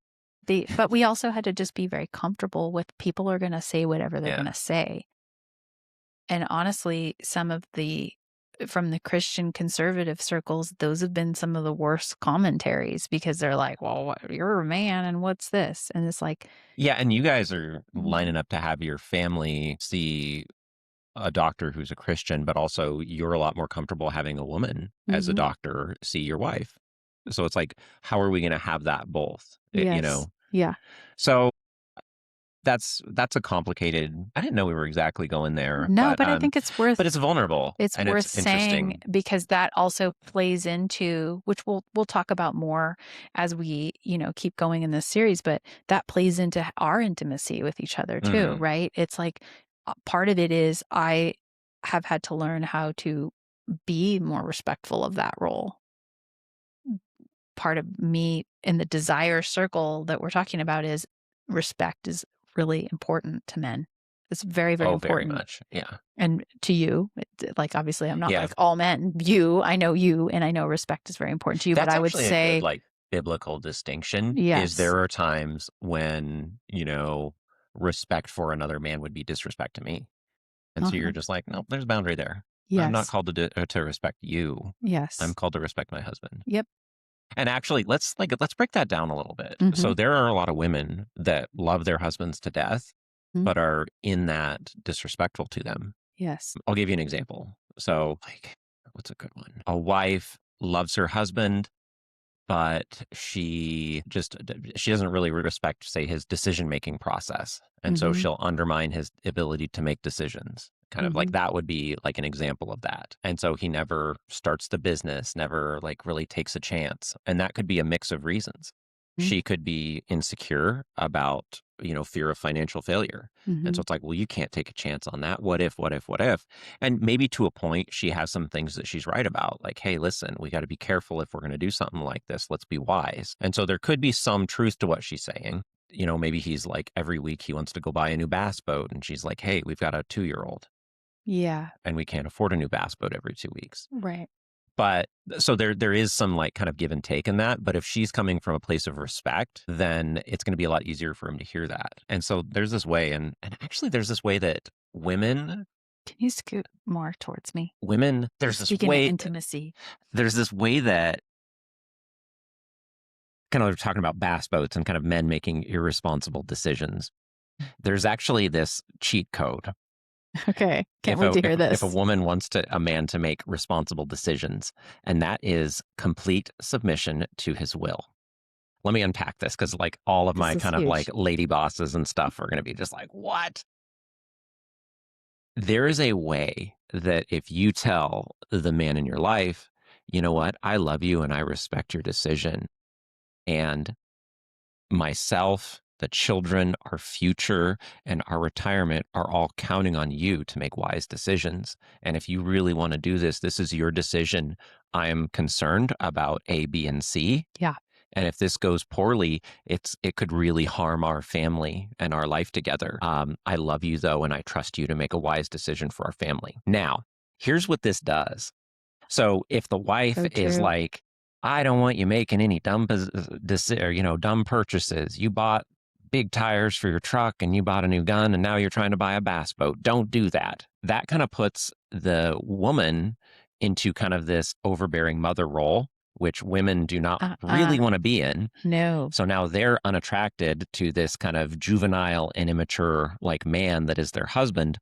s but we also had to just be very comfortable with people are gonna say whatever they're yeah. gonna say. And honestly, some of the from the Christian conservative circles, those have been some of the worst commentaries because they're like, "Well, you're a man and what's this?" And it's like, Yeah. And you guys are mm, lining up to have your family see a doctor who's a Christian, but also you're a lot more comfortable having a woman as a mhm, doctor see your wife. So it's like, how are we going to have that both? yes. Yeah. So that's a complicated. I didn't know we were exactly going there, No, but I think but it's vulnerable it's and worth it's saying interesting. because that also plays into which we'll talk about more as we, keep going in this series, but that plays into our intimacy with each other too, Hmm. right? It's like part of it is I have had to learn how to be more respectful of that role. Part of me in the desire circle that we're talking about is respect is really important to men. It's very, very Oh, very important. much. Yeah. And to you, like, obviously, I'm not Yeah. like all men. You, and I know respect is very important to you, but That's I would actually a good say like biblical distinction is yes. there are times when, respect for another man would be disrespect to me. And so you're Uh-huh. just like, "Nope, there's a boundary there. I'm not Yes. called to respect you. I'm Yes. called to respect my husband." Yep. And actually, let's break that down a little bit. So Mhm. there are a lot of women that love their husbands to death, Mhm. but are in that disrespectful to them. Yes. I'll give you an example. So, like, what's a good one? A wife loves her husband, but she doesn't really respect, say, his decision making process, and so Mhm. she'll undermine his ability to make decisions. Kind of like Mhm. that would be like an example of that. And so he never starts the business, never like really takes a chance, and that could be a mix of reasons. Mhm. She could be insecure about fear of financial failure, and so Mhm. it's like, well, you can't take a chance on that. What if, what if, what if? And maybe to a point, she has some things that she's right about. Like, hey, listen, we got to be careful if we're going to do something like this. Let's be wise. And so there could be some truth to what she's saying. Maybe he's like, every week he wants to go buy a new bass boat. And she's like, hey, we've got a 2-year-old Yeah. and we can't afford a new bass boat every 2 weeks. Right. But so there is some like kind of give and take in that. But if she's coming from a place of respect, then it's going to be a lot easier for him to hear that. And so there's this way, and actually there's this way that Can you scoot more towards me? women, Speaking of intimacy. there's this way that kind of talking about bass boats and kind of men making irresponsible decisions. There's actually this cheat code. Okay. Can't If wait a to if hear if a this. woman wants a man to make responsible decisions, and that is complete submission to his will. Let me unpack this because like all of This my is kind of like huge. lady bosses and stuff are going to be just like, what? There is a way that if you tell the man in your life, you know what, I love you and I respect your decision, and myself, the children, our future, and our retirement are all counting on you to make wise decisions. And if you really want to do this, this is your decision. I am concerned about A, B, and C. Yeah. And if this goes poorly, it could really harm our family and our life together. I love you though, and I trust you to make a wise decision for our family. Now, here's what this does. So if the wife So is true. like, I don't want you making any dumb purchases. You bought big tires for your truck and you bought a new gun and now you're trying to buy a bass boat. Don't do that. That kind of puts the woman into kind of this overbearing mother role, which women do not Uh-uh. really want to be in. No. So now they're unattracted to this kind of juvenile and immature like man that is their husband.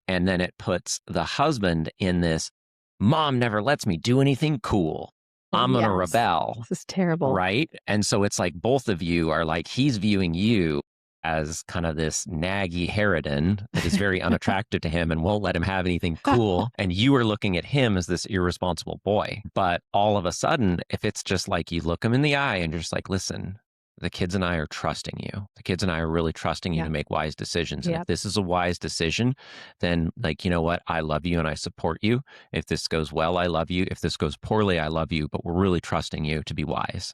And then it puts the husband in this mom never lets me do anything cool. I'm going to Yes. rebel. This is terrible. Right. And so it's like both of you are like, he's viewing you as kind of this naggy harridan that is very unattractive to him and won't let him have anything cool. And you are looking at him as this irresponsible boy. But all of a sudden, if it's just like you look him in the eye and you're just like, listen, the kids and I are trusting you. The kids and I are really trusting you to Yep. make wise decisions. And if Yep. this is a wise decision, then like, you know what? I love you and I support you. If this goes well, I love you. If this goes poorly, I love you, but we're really trusting you to be wise.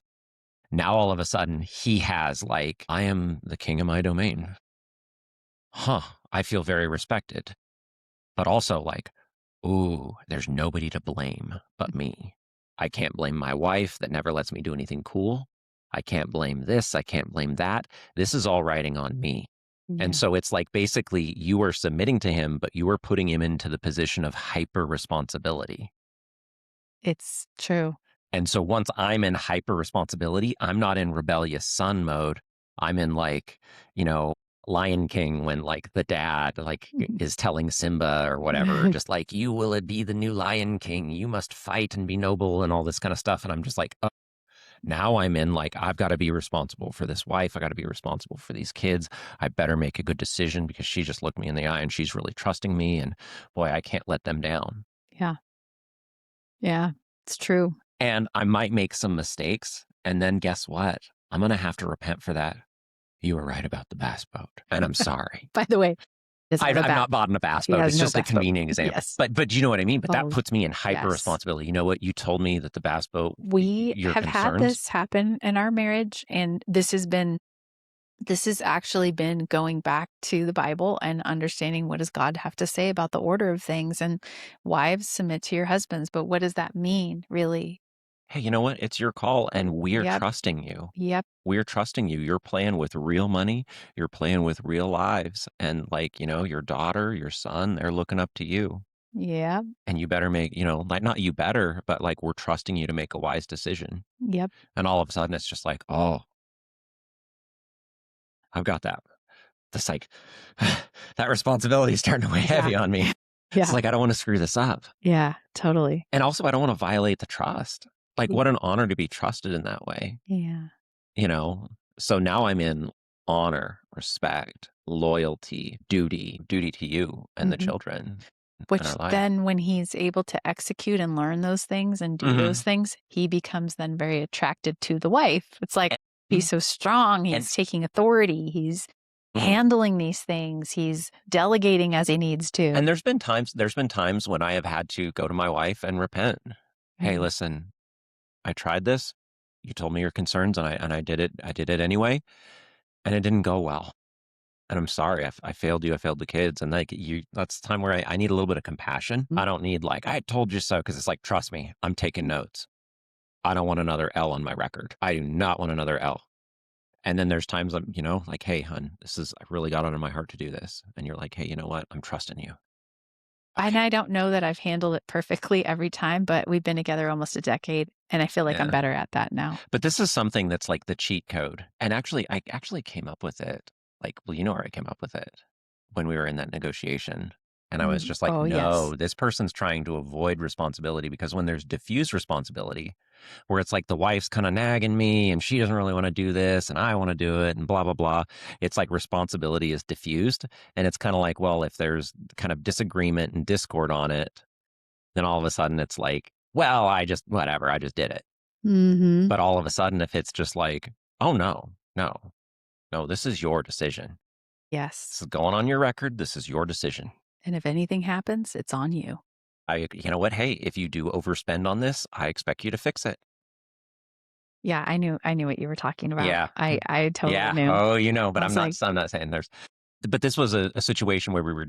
Now, all of a sudden, he has like, I am the king of my domain. Huh. I feel very respected. But also like, ooh, there's nobody to blame but me. I can't blame my wife that never lets me do anything cool. I can't blame this. I can't blame that. This is all riding on me. And Yeah. so it's like basically you are submitting to him, but you are putting him into the position of hyper responsibility. It's true. And so once I'm in hyper responsibility, I'm not in rebellious son mode. I'm in like, you know, Lion King when like the dad like is telling Simba or whatever, just like, you will be the new Lion King. You must fight and be noble and all this kind of stuff. And I'm just like, oh, now I'm in like, I've got to be responsible for this wife. I got to be responsible for these kids. I better make a good decision because she just looked me in the eye and she's really trusting me. And boy, I can't let them down. Yeah. Yeah. It's true. And I might make some mistakes. And then guess what? I'm going to have to repent for that. You were right about the bass boat. And I'm sorry. By the way, I've not bought in a bass He boat. has It's no just a bass boat. convenient example. Yes. But you know what I mean? But that Oh, puts me in hyper yes. responsibility. You know what? You told me that the bass boat, We your have had concerns. this happen in our marriage, and this has actually been going back to the Bible and understanding what does God have to say about the order of things, and wives submit to your husbands. But what does that mean, really? Hey, you know what? It's your call and we're Yep. trusting you. Yep. We're trusting you. You're playing with real money. You're playing with real lives. And like, you know, your daughter, your son, they're looking up to you. Yep. And you better make, you know, like not you better, but like we're trusting you to make a wise decision. Yep. And all of a sudden it's just like, oh, I've got that. It's like that responsibility is starting to weigh heavy on me. It's Yeah. like, I don't want to screw this up. Yeah. Totally. And also, I don't want to violate the trust. Like, Y- what an honor to be trusted in that way, Yeah. you know? So now I'm in honor, respect, loyalty, duty to you and the Mhm. children in Which our life. then, when he's able to execute and learn those things and do those things, he becomes then very attracted to the wife. It's like he's so strong, And he's taking authority, he's mhm. handling these things, he's delegating as he needs to. And there's been times when I have had to go to my wife and repent. Hey, Mhm. listen, I tried this. You told me your concerns and I did it. I did it anyway. And it didn't go well. And I'm sorry. I failed you. I failed the kids. And like that's the time where I need a little bit of compassion. Mm. I don't need like, I told you so. Cause it's like, trust me, I'm taking notes. I don't want another L on my record. I do not want another L. And then there's times I'm, you know, like, hey, hun, I really got it on my heart to do this. And you're like, hey, you know what? I'm trusting you. And Okay. I don't know that I've handled it perfectly every time, but we've been together almost a decade, and I feel like I'm Yeah. better at that now. But this is something that's like the cheat code. And actually, I actually came up with it. Like, well, you know where I came up with it when we were in that negotiation. And I was just like, Oh, yes. no, this person's trying to avoid responsibility because when there's diffuse responsibility, where it's like the wife's kind of nagging me and she doesn't really want to do this and I want to do it and blah, blah, blah. It's like responsibility is diffused. And it's kind of like, well, if there's kind of disagreement and discord on it, then all of a sudden it's like, well, whatever, I just did it. Mhm. But all of a sudden, if it's just like, oh, no, this is your decision. Yes. This is going on your record. This is your decision. And if anything happens, it's on you. You know what? Hey, if you do overspend on this, I expect you to fix it. Yeah, I knew what you were talking about. Yeah. I totally Yeah. knew. Oh, you know, but I was like, I'm not saying but this was a situation where we were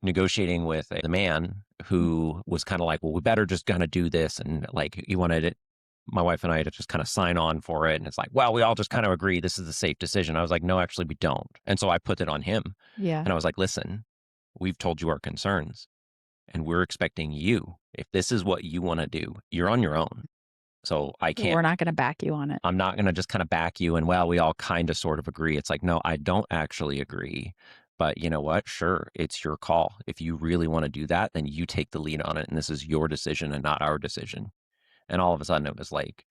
negotiating with the man "Mm, who was kind of like, well, we better just kind of do this. And like, he wanted it, my wife and I to just kind of sign on for it. And it's like, well, we all just kind of agree this is the safe decision. I was like, no, actually, we don't. And so I put it on him. yeah, And I was like, listen, we've told you our concerns. and we're expecting you. If this is what you want to do, you're on your own. So I can't, We're not gonna back you on it. I'm not going to just kind of back you and, well, we all kind of sort of agree. It's like, no, I don't actually agree. But you know what? Sure, it's your call. If you really want to do that, then you take the lead on it. And this is your decision and not our decision. And all of a sudden it was like,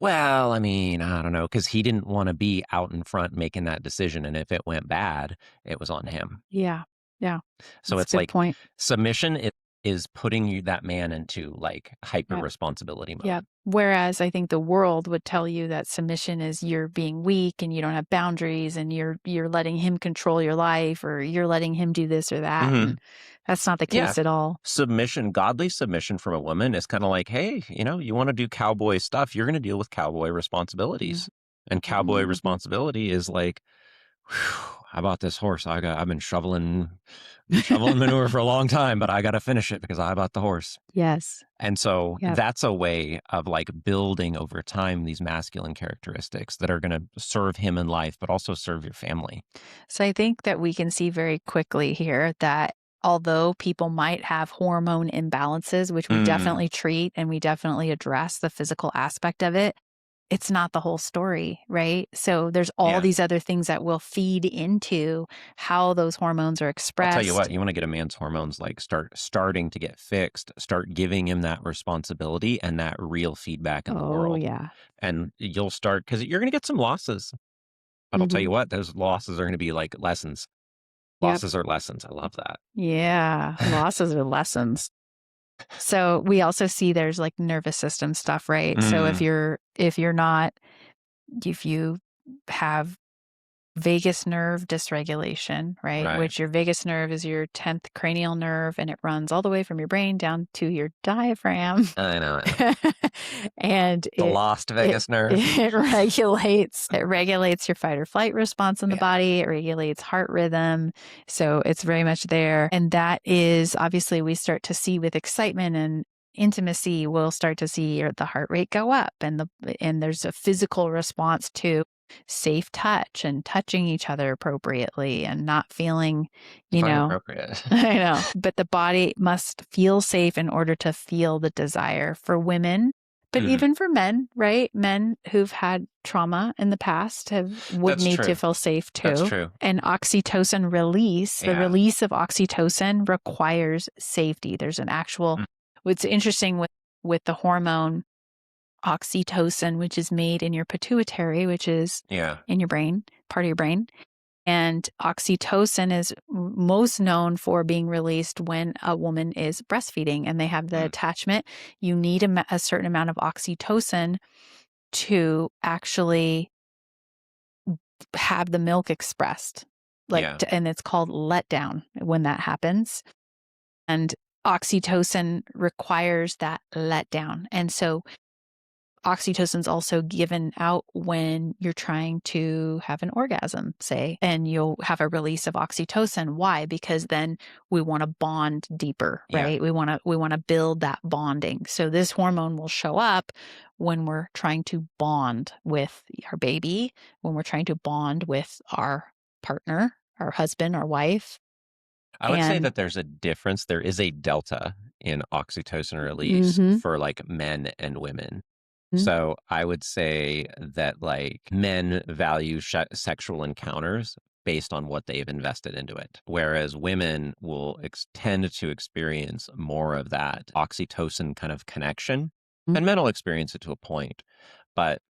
well, I mean, I don't know, because he didn't want to be out in front making that decision. And if it went bad, it was on him. Yeah. Yeah. So That's a it's good like point. submission is putting that man into like hyper Yeah. responsibility Yeah. mode. Whereas I think the world would tell you that submission is you're being weak and you don't have boundaries and you're letting him control your life or you're letting him do this or that. Hmm. And that's not the Yeah. case at all. Submission, godly submission from a woman is kind of like, hey, you want to do cowboy stuff, you're going to deal with cowboy Yeah. responsibilities. And cowboy Mhm. responsibility is like, how about this horse? I've been shoveling manure for a long time, but I got to finish it because I bought the horse. Yes. And so Yep. that's a way of like building over time these masculine characteristics that are going to serve him in life, but also serve your family. So I think that we can see very quickly here that although people might have hormone imbalances, which we Mm, definitely treat and we definitely address the physical aspect of it, it's not the whole story, right? So there's all yeah. these other things that will feed into how those hormones are I'll tell you what, expressed. you want to get a man's hormones like starting to get fixed, start giving him that responsibility and that real feedback in the Oh, world. yeah. And you'll start because you're going to get some losses. But I'll tell Mhm. you what, those losses are going to be like lessons. Yep. Losses are lessons. I love Yeah. that. Losses are lessons. So we also see there's like nervous system stuff, right? So Mm, if you have vagus nerve dysregulation, right? right. Which your vagus nerve is your 10th cranial nerve and it runs all the way from your brain down to your diaphragm. I know. And The it lost it Vegas nerve. it regulates your fight or flight response in the Yeah. body. It regulates heart rhythm. So it's very much there. And that is obviously we start to see with excitement and intimacy, we'll start to see the heart rate go up and there's a physical response to safe touch and touching each other appropriately and not feeling, you Define know, appropriate. I know, but the body must feel safe in order to feel the desire for women, but Mhm. even for men, right? Men who've had trauma in the past would That's need to true. feel safe That's too. true. And oxytocin release, the Yeah. release of oxytocin requires safety. There's an actual, Mm, what's interesting with the hormone oxytocin, which is made in your pituitary, which is yeah. in your brain, part of your brain. And oxytocin is most known for being released when a woman is breastfeeding and they have the Mm, attachment. You need a certain amount of oxytocin to actually have the milk expressed. yeah. And it's called letdown when that happens. And oxytocin requires that letdown. And so oxytocin's also given out when you're trying to have an orgasm, say, and you'll have a release of oxytocin. Why? Because then we want to bond deeper, Yeah. right? We want to build that bonding. So this hormone will show up when we're trying to bond with our baby, when we're trying to bond with our partner, our husband, our wife. I would say And that there's a difference. There is a delta in oxytocin release mhm, for like men and women. mhm, So I would say that like men value sexual encounters based on what they've invested into it, whereas women will tend to experience more of that oxytocin kind of connection, mhm. and men will experience it to a point, but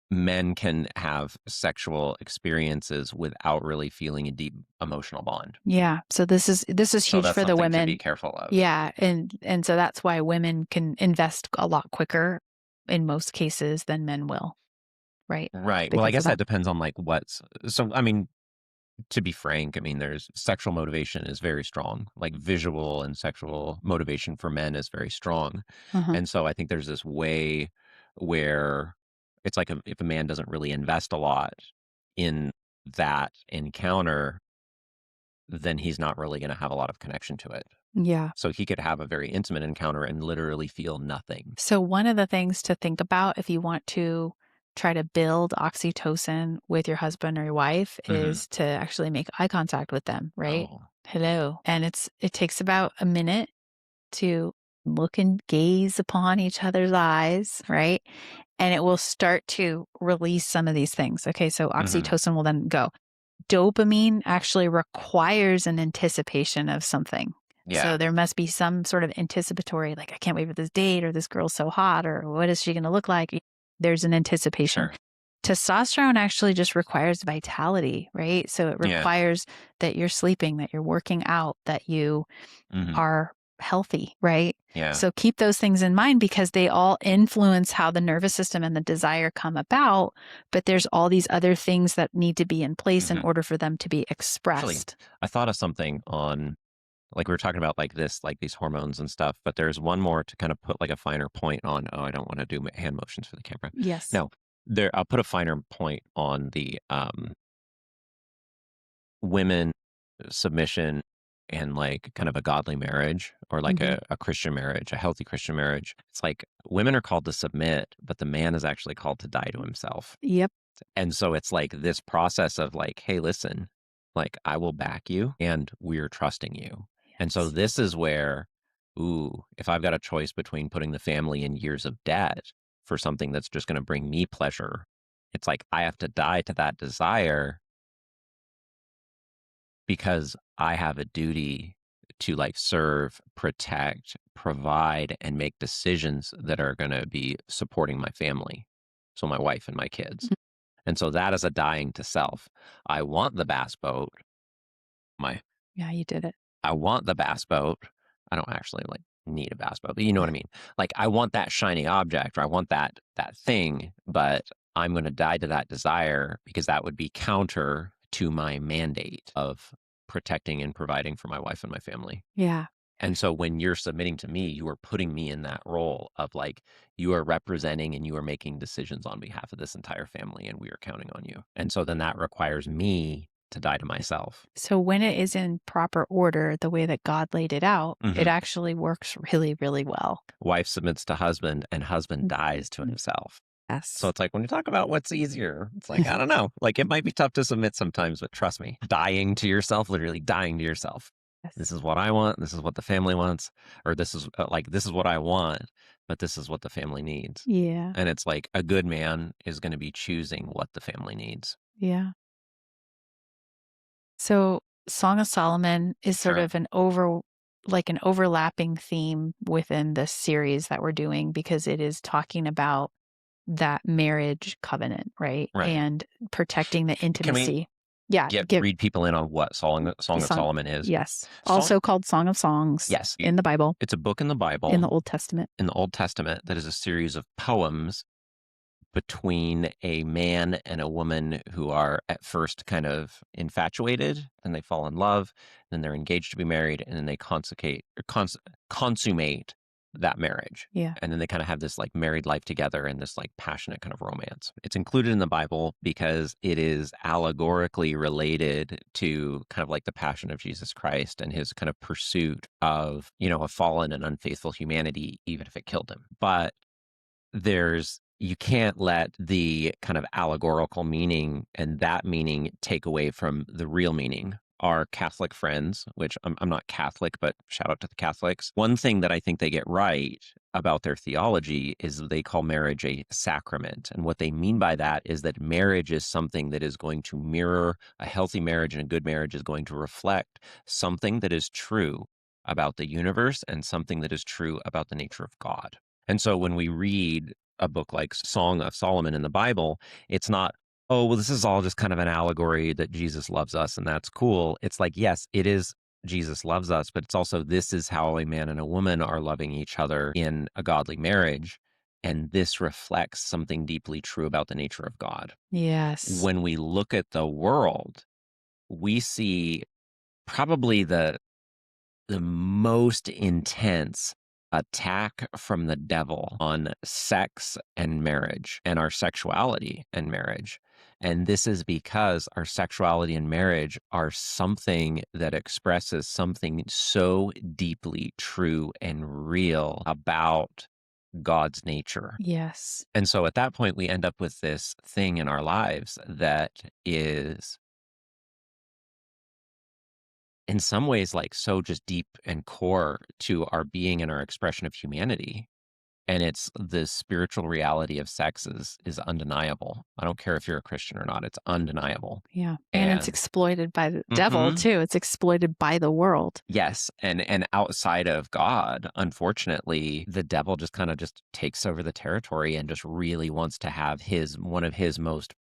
men can have sexual experiences without really feeling a deep emotional bond. Yeah. So this is So huge that's for the something to be women. careful of. Yeah, and so that's why women can invest a lot quicker in most cases than men will, right? Right. Well, I Because of guess that that. depends on like what's so. I mean, to be frank, I mean, there's sexual motivation is very strong. Like visual and sexual motivation for men is very strong. Uh-huh. And so I think there's this way where it's like if a man doesn't really invest a lot in that encounter, then he's not really going to have a lot of connection to it. Yeah. So he could have a very intimate encounter and literally feel nothing. So one of the things to think about if you want to try to build oxytocin with your husband or your wife Hmm. is to actually make eye contact with them, right? Oh, Hello. And it takes about a minute to look and gaze upon each other's eyes, right? And it will start to release some of these things. Okay, so Mhm. oxytocin will then go. Dopamine actually requires an anticipation of something. Yeah, So there must be some sort of anticipatory, like, I can't wait for this date, or this girl's so hot, or what is she going to look like? There's an anticipation. sure. Testosterone actually just requires vitality, right? So it Yeah. requires that you're sleeping, that you're working out, that you Mhm. are healthy, right? Yeah. So keep those things in mind because they all influence how the nervous system and the desire come about. But there's all these other things that need to be in place in Mhm. order for them to be Actually, expressed. I thought of something on like, we were talking about, like, this like, these hormones and stuff, but there's one more to kind of put, like, a finer point on. Oh, I don't wanna do hand motions for the camera. Yes. No, I'll put a finer point on the, women submission and, like, kind of a godly marriage or, like, Hmm. a Christian marriage, a healthy Christian marriage. It's like women are called to submit, but the man is actually called to die to himself. Yep. And so it's like this process of like, "Hey, listen, like, I will back you and we're trusting you." And so Yes. this is where, ooh, if I've got a choice between putting the family in years of debt for something that's just gonna bring me pleasure, it's like I have to die to that desire because I have a duty to, like, serve, protect, provide, and make decisions that are gonna be supporting my family. So my wife and my kids. Mhm. And so that is a dying to self. I want the bass boat. My Yeah, you did it. I want the bass boat. I don't actually like need a bass boat, but you know what I mean? Like I want that shiny object or I want that thing, but I'm going to die to that desire because that would be counter to my mandate of protecting and providing for my wife and my family. Yeah. And so when you're submitting to me, you are putting me in that role of like, you are representing and you are making decisions on behalf of this entire family, and we are counting on you. And so then that requires me to die to myself. So when it is in proper order, the way that God laid it out, it Mhm. actually works really, really well. Wife submits to husband, and husband dies to himself. So Yes. it's like when you talk about what's easier, it's like, I don't know. Like it might be tough to submit sometimes, but trust me, dying to yourself, literally dying to yourself. This Yes. is what I want. This is what the family wants. Or this is like, this is what I want, but this is what the family needs. Yeah. And it's like a good man is going to be choosing what the family needs. Yeah. So Song of Solomon is sort Sure. of an overlapping theme within this series that we're doing because it is talking about that marriage covenant, right? Right. And protecting the Can we intimacy. Yeah, get give read people in on what the Song of song. Solomon is? Yes. Song Also called Song of Songs yes. in the Bible, It's a book in the in the Bible, Old Testament. in the Old Testament, that is a series of poems between a man and a woman who are at first kind of infatuated, then they fall in love, then they're engaged to be married, and then they consummate that marriage. Yeah. And then they kind of have this like married life together and this like passionate kind of romance. It's included in the Bible because it is allegorically related to kind of like the passion of Jesus Christ and his kind of pursuit of, a fallen and unfaithful humanity, even if it killed him. But you can't let the kind of allegorical meaning and that meaning take away from the real meaning. Our Catholic friends, which I'm not Catholic, but shout out to the Catholics. One thing that I think they get right about their theology is they call marriage a sacrament. And what they mean by that is that marriage is something that is going to mirror a healthy marriage, and a good marriage is going to reflect something that is true about the universe and something that is true about the nature of God. And so when we read a book like Song of Solomon in the Bible, it's not, oh, well, this is all just kind of an allegory that Jesus loves us and that's cool. It's like, yes, it is Jesus loves us, but it's also this is how a man and a woman are loving each other in a godly marriage. And this reflects something deeply true about the nature of God. Yes. When we look at the world, we see probably the most intense attack from the devil on sex and marriage and our sexuality and marriage. And this is because our sexuality and marriage are something that expresses something so deeply true and real about God's nature. Yes. And so at that point, we end up with this thing in our lives that is in some ways, like, so just deep and core to our being and our expression of humanity. And it's the spiritual reality of sex is undeniable. I don't care if you're a Christian or not, it's undeniable. Yeah. And it's And exploited by the devil mhm, too. It's exploited by the world. yes, and outside of God, unfortunately, the devil just kinda just takes over the territory and just really wants to have his one of his most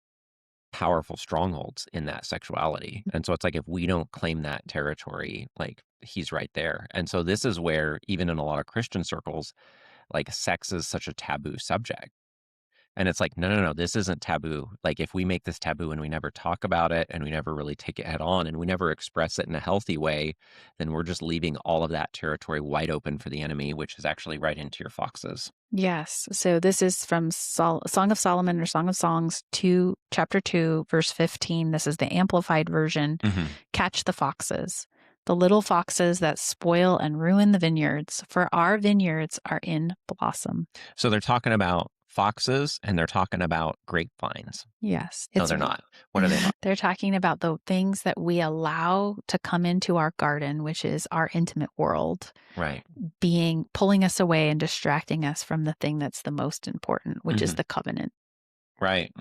powerful strongholds in that sexuality. And so it's like if we don't claim that territory, like he's right there. And so this is where even in a lot of Christian circles, like sex is such a taboo subject. And it's like, no, no, no, this isn't taboo. Like if we make this taboo and we never talk about it and we never really take it head on and we never express it in a healthy way, then we're just leaving all of that territory wide open for the enemy, which is actually right into your foxes. Yes. So this is from Song of Solomon or Song of Songs 2, chapter 2, verse 15. This is the amplified version. Hmm. Catch the foxes, the little foxes that spoil and ruin the vineyards, for our vineyards are in blossom. So they're talking about foxes and they're talking about grapevines. Yes. No, they're not. What are they not? They're talking about the things that we allow to come into our garden, which is our intimate world, Right. pulling us away and distracting us from the thing that's the most important, which is Hmm. the covenant. Right.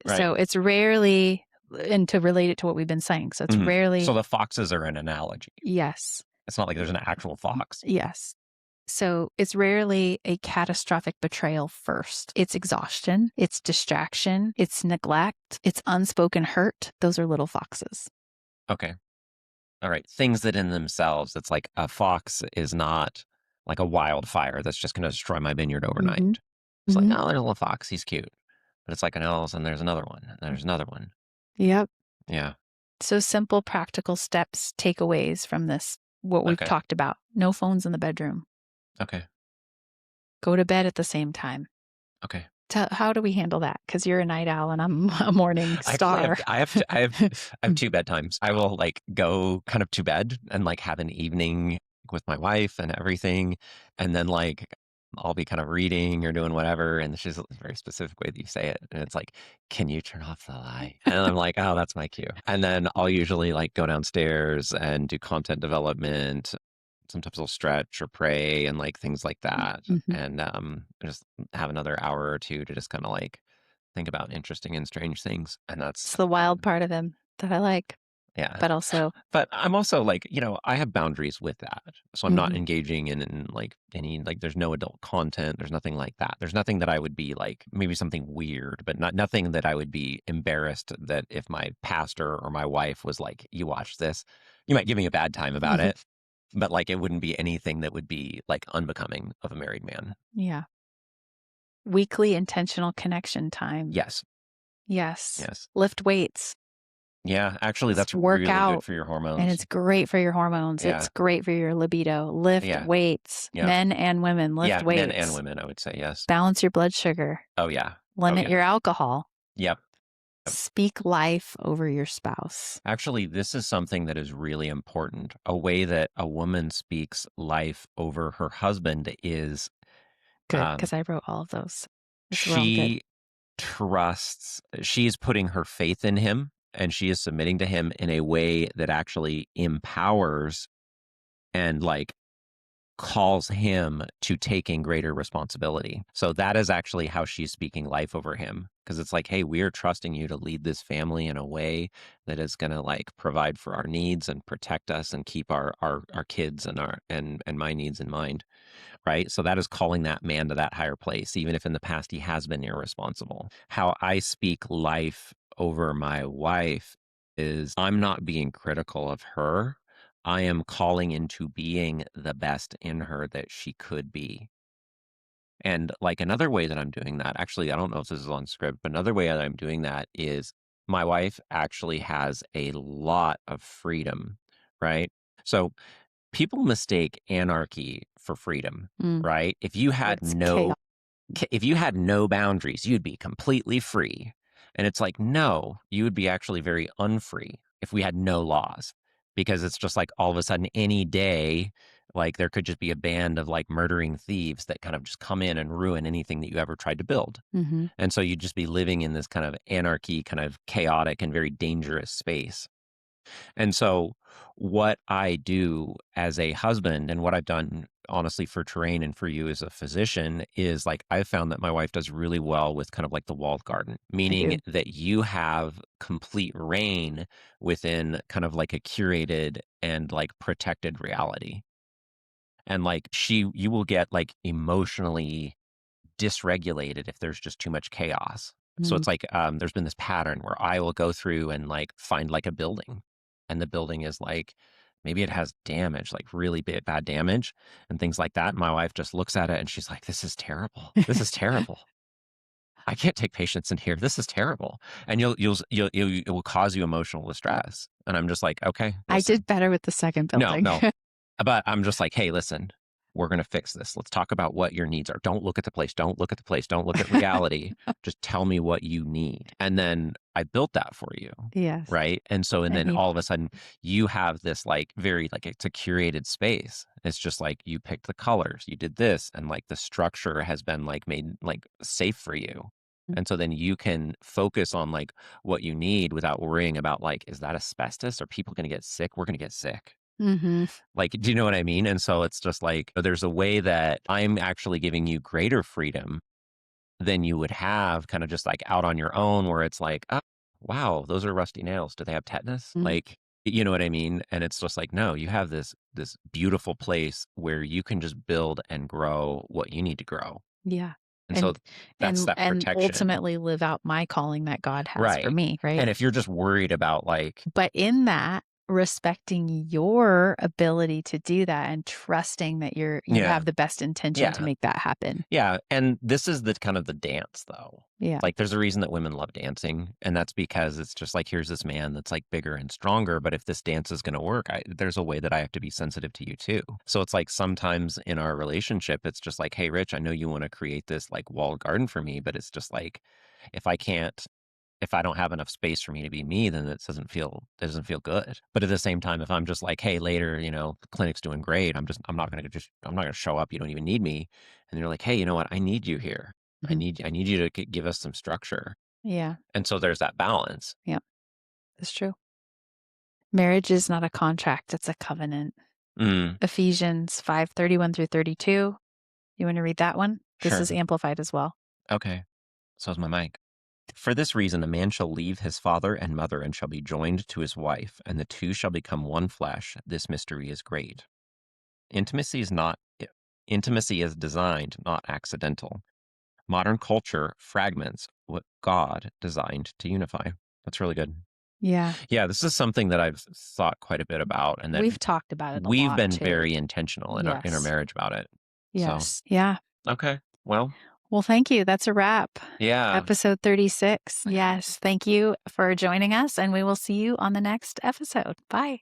Right. So it's rarely, and to relate it to what we've been saying, so it's Mhm. So rarely, the foxes are an analogy. yes, It's not like there's an actual fox. yes. So it's rarely a catastrophic betrayal first. It's exhaustion, it's distraction, it's neglect, it's unspoken hurt. Those are little foxes. Okay. All right. Things that in themselves, it's like a fox is not like a wildfire that's just going to destroy my vineyard Hmm. overnight. It's like, Hmm. oh, there's a little fox. He's cute. But it's like an else, and there's another one, and there's another one. Yep. Yeah. So simple, practical steps, takeaways from this, what we've Okay. talked about. No phones in the bedroom. Okay. Go to bed at the same time. Okay. How do we handle that? Because you're a night owl and I'm a morning I actually have star. I have two bedtimes. I will like go kind of to bed and like have an evening with my wife and everything, and then like I'll be kind of reading or doing whatever, and she's a very specific way that you say it, and it's like, "Can you turn off the light?" And I'm like, "Oh, that's my cue." And then I'll usually like go downstairs and do content development. Sometimes I'll stretch or pray and like things like that, Mhm. and just have another hour or two to just kind of like think about interesting and strange things, and It's the wild part of him that I like, yeah. but also, But I'm also like, I have boundaries with that. So I'm not mhm, engaging in like any like there's no adult content, there's nothing like that. There's nothing that I would be like maybe something weird, but nothing that I would be embarrassed that if my pastor or my wife was like, "You watch this," you might give me a bad time about mhm. it, but like it wouldn't be anything that would be like unbecoming of a married man. Yeah. Weekly intentional connection time. Yes. Yes. Yes. Lift weights. Yeah, actually that's Work really good out. for your And hormones. it's great for your hormones. Yeah. It's great for your libido. Lift Yeah. weights. Yeah. Men and women, lift Yeah, men and weights. women, I would say, yes. Balance your blood sugar. Oh, yeah. Oh, Limit yeah. your alcohol. Yep. Speak life over your spouse. Actually, this is something that is really important. A way that a woman speaks life over her husband is Good, um, because I wrote all of those. Those were all good. she she's putting her faith in him and she is submitting to him in a way that actually empowers and like calls him to taking greater responsibility. So that is actually how she's speaking life over him. Because it's like, hey, we're trusting you to lead this family in a way that is going to like provide for our needs and protect us and keep our kids and our and my needs in mind. Right. So that is calling that man to that higher place, even if in the past he has been irresponsible. How I speak life over my wife is I'm not being critical of her. I am calling into being the best in her that she could be. And like another way that I'm doing that, actually, I don't know if this is on script, but another way that I'm doing that is my wife actually has a lot of freedom, right? So people mistake anarchy for freedom, Mm, right? it's chaos. If you had no boundaries, you'd be completely free. And it's like, no, you would be actually very unfree if we had no laws. Because it's just like all of a sudden, any day, like there could just be a band of like murdering thieves that kind of just come in and ruin anything that you ever tried to build. Hmm. And so you'd just be living in this kind of anarchy, kind of chaotic and very dangerous space. And so what I do as a husband and what I've done honestly for terrain and for you as a physician is like I've found that my wife does really well with kind of like the walled garden, I meaning do. that you have complete reign within kind of like a curated and like protected reality. And like you will get like emotionally dysregulated if there's just too much chaos. So Mm. it's like, there's been this pattern where I will go through and like find like a building, and the building is like maybe it has damage, like really bad damage and things like that. My wife just looks at it and she's like, "This is terrible. This is terrible. I can't take patients in here. This is terrible." And it will cause you emotional distress. And I'm just like, okay, I listen, did better with the second no, building. no, but I'm just like, "Hey, listen, we're gonna fix this. Let's talk about what your needs are. Don't look at the place. Don't look at the place. Don't look at reality. Just tell me what you need." And then I built that for you, Yes. right? And And then he all of a sudden you have this like very like it's a curated space. It's just like you picked the colors, you did this, and like the structure has been like made like safe for you. And so then you can focus on like what you need without worrying about like, is that asbestos? Are people gonna get sick? We're gonna get sick. Mhm. Like, do you know what I mean? And so it's just like, there's a way that I'm actually giving you greater freedom than you would have kind of just like out on your own, where it's like, oh, wow, those are rusty nails. Do they have tetanus? Mhm. Like, you know what I mean? And it's just like, no, you have this beautiful place where you can just build and grow what you need to grow. Yeah. And so And that's that and protection. ultimately live out my calling that God has for Right. me, right? And if you're just worried about like, But in that, respecting your ability to do that and trusting that you yeah, have the best intention to yeah. make that happen. Yeah, and this is the kind of the dance though. Yeah. Like there's a reason that women love dancing, and that's because it's just like here's this man that's like bigger and stronger, but if this dance is going to work, there's a way that I have to be sensitive to you too. So it's like sometimes in our relationship it's just like, "Hey Rich, I know you want to create this like walled garden for me, but it's just like if I can't if I don't have enough space for me to be me, then it doesn't feel good. But at the same time, if I'm just like, hey, later, the clinic's doing great. I'm not gonna show up. You don't even need me. And you're like, hey, you know what? I need you here. Mhm. I need you to give us some structure. Yeah. And so there's that balance. Yeah. That's true. Marriage is not a contract, it's a covenant. Mm, Ephesians 5:31 through 32. You want to read that one? This is sure. amplified as well. Okay. So is my mic. For this reason, a man shall leave his father and mother and shall be joined to his wife, and the two shall become one flesh. This mystery is great. Intimacy is not Intimacy is designed, not accidental. Modern culture fragments what God designed to unify. That's really good. Yeah. Yeah, this is something that I've thought quite a bit about and that We've talked about it a we've lot been too. very intentional in our Yes. marriage about it. So, Yes. Yeah. okay. Well, Well, thank you. That's a wrap. yeah. Episode 36. Yes. Thank you for joining us, and we will see you on the next episode. Bye.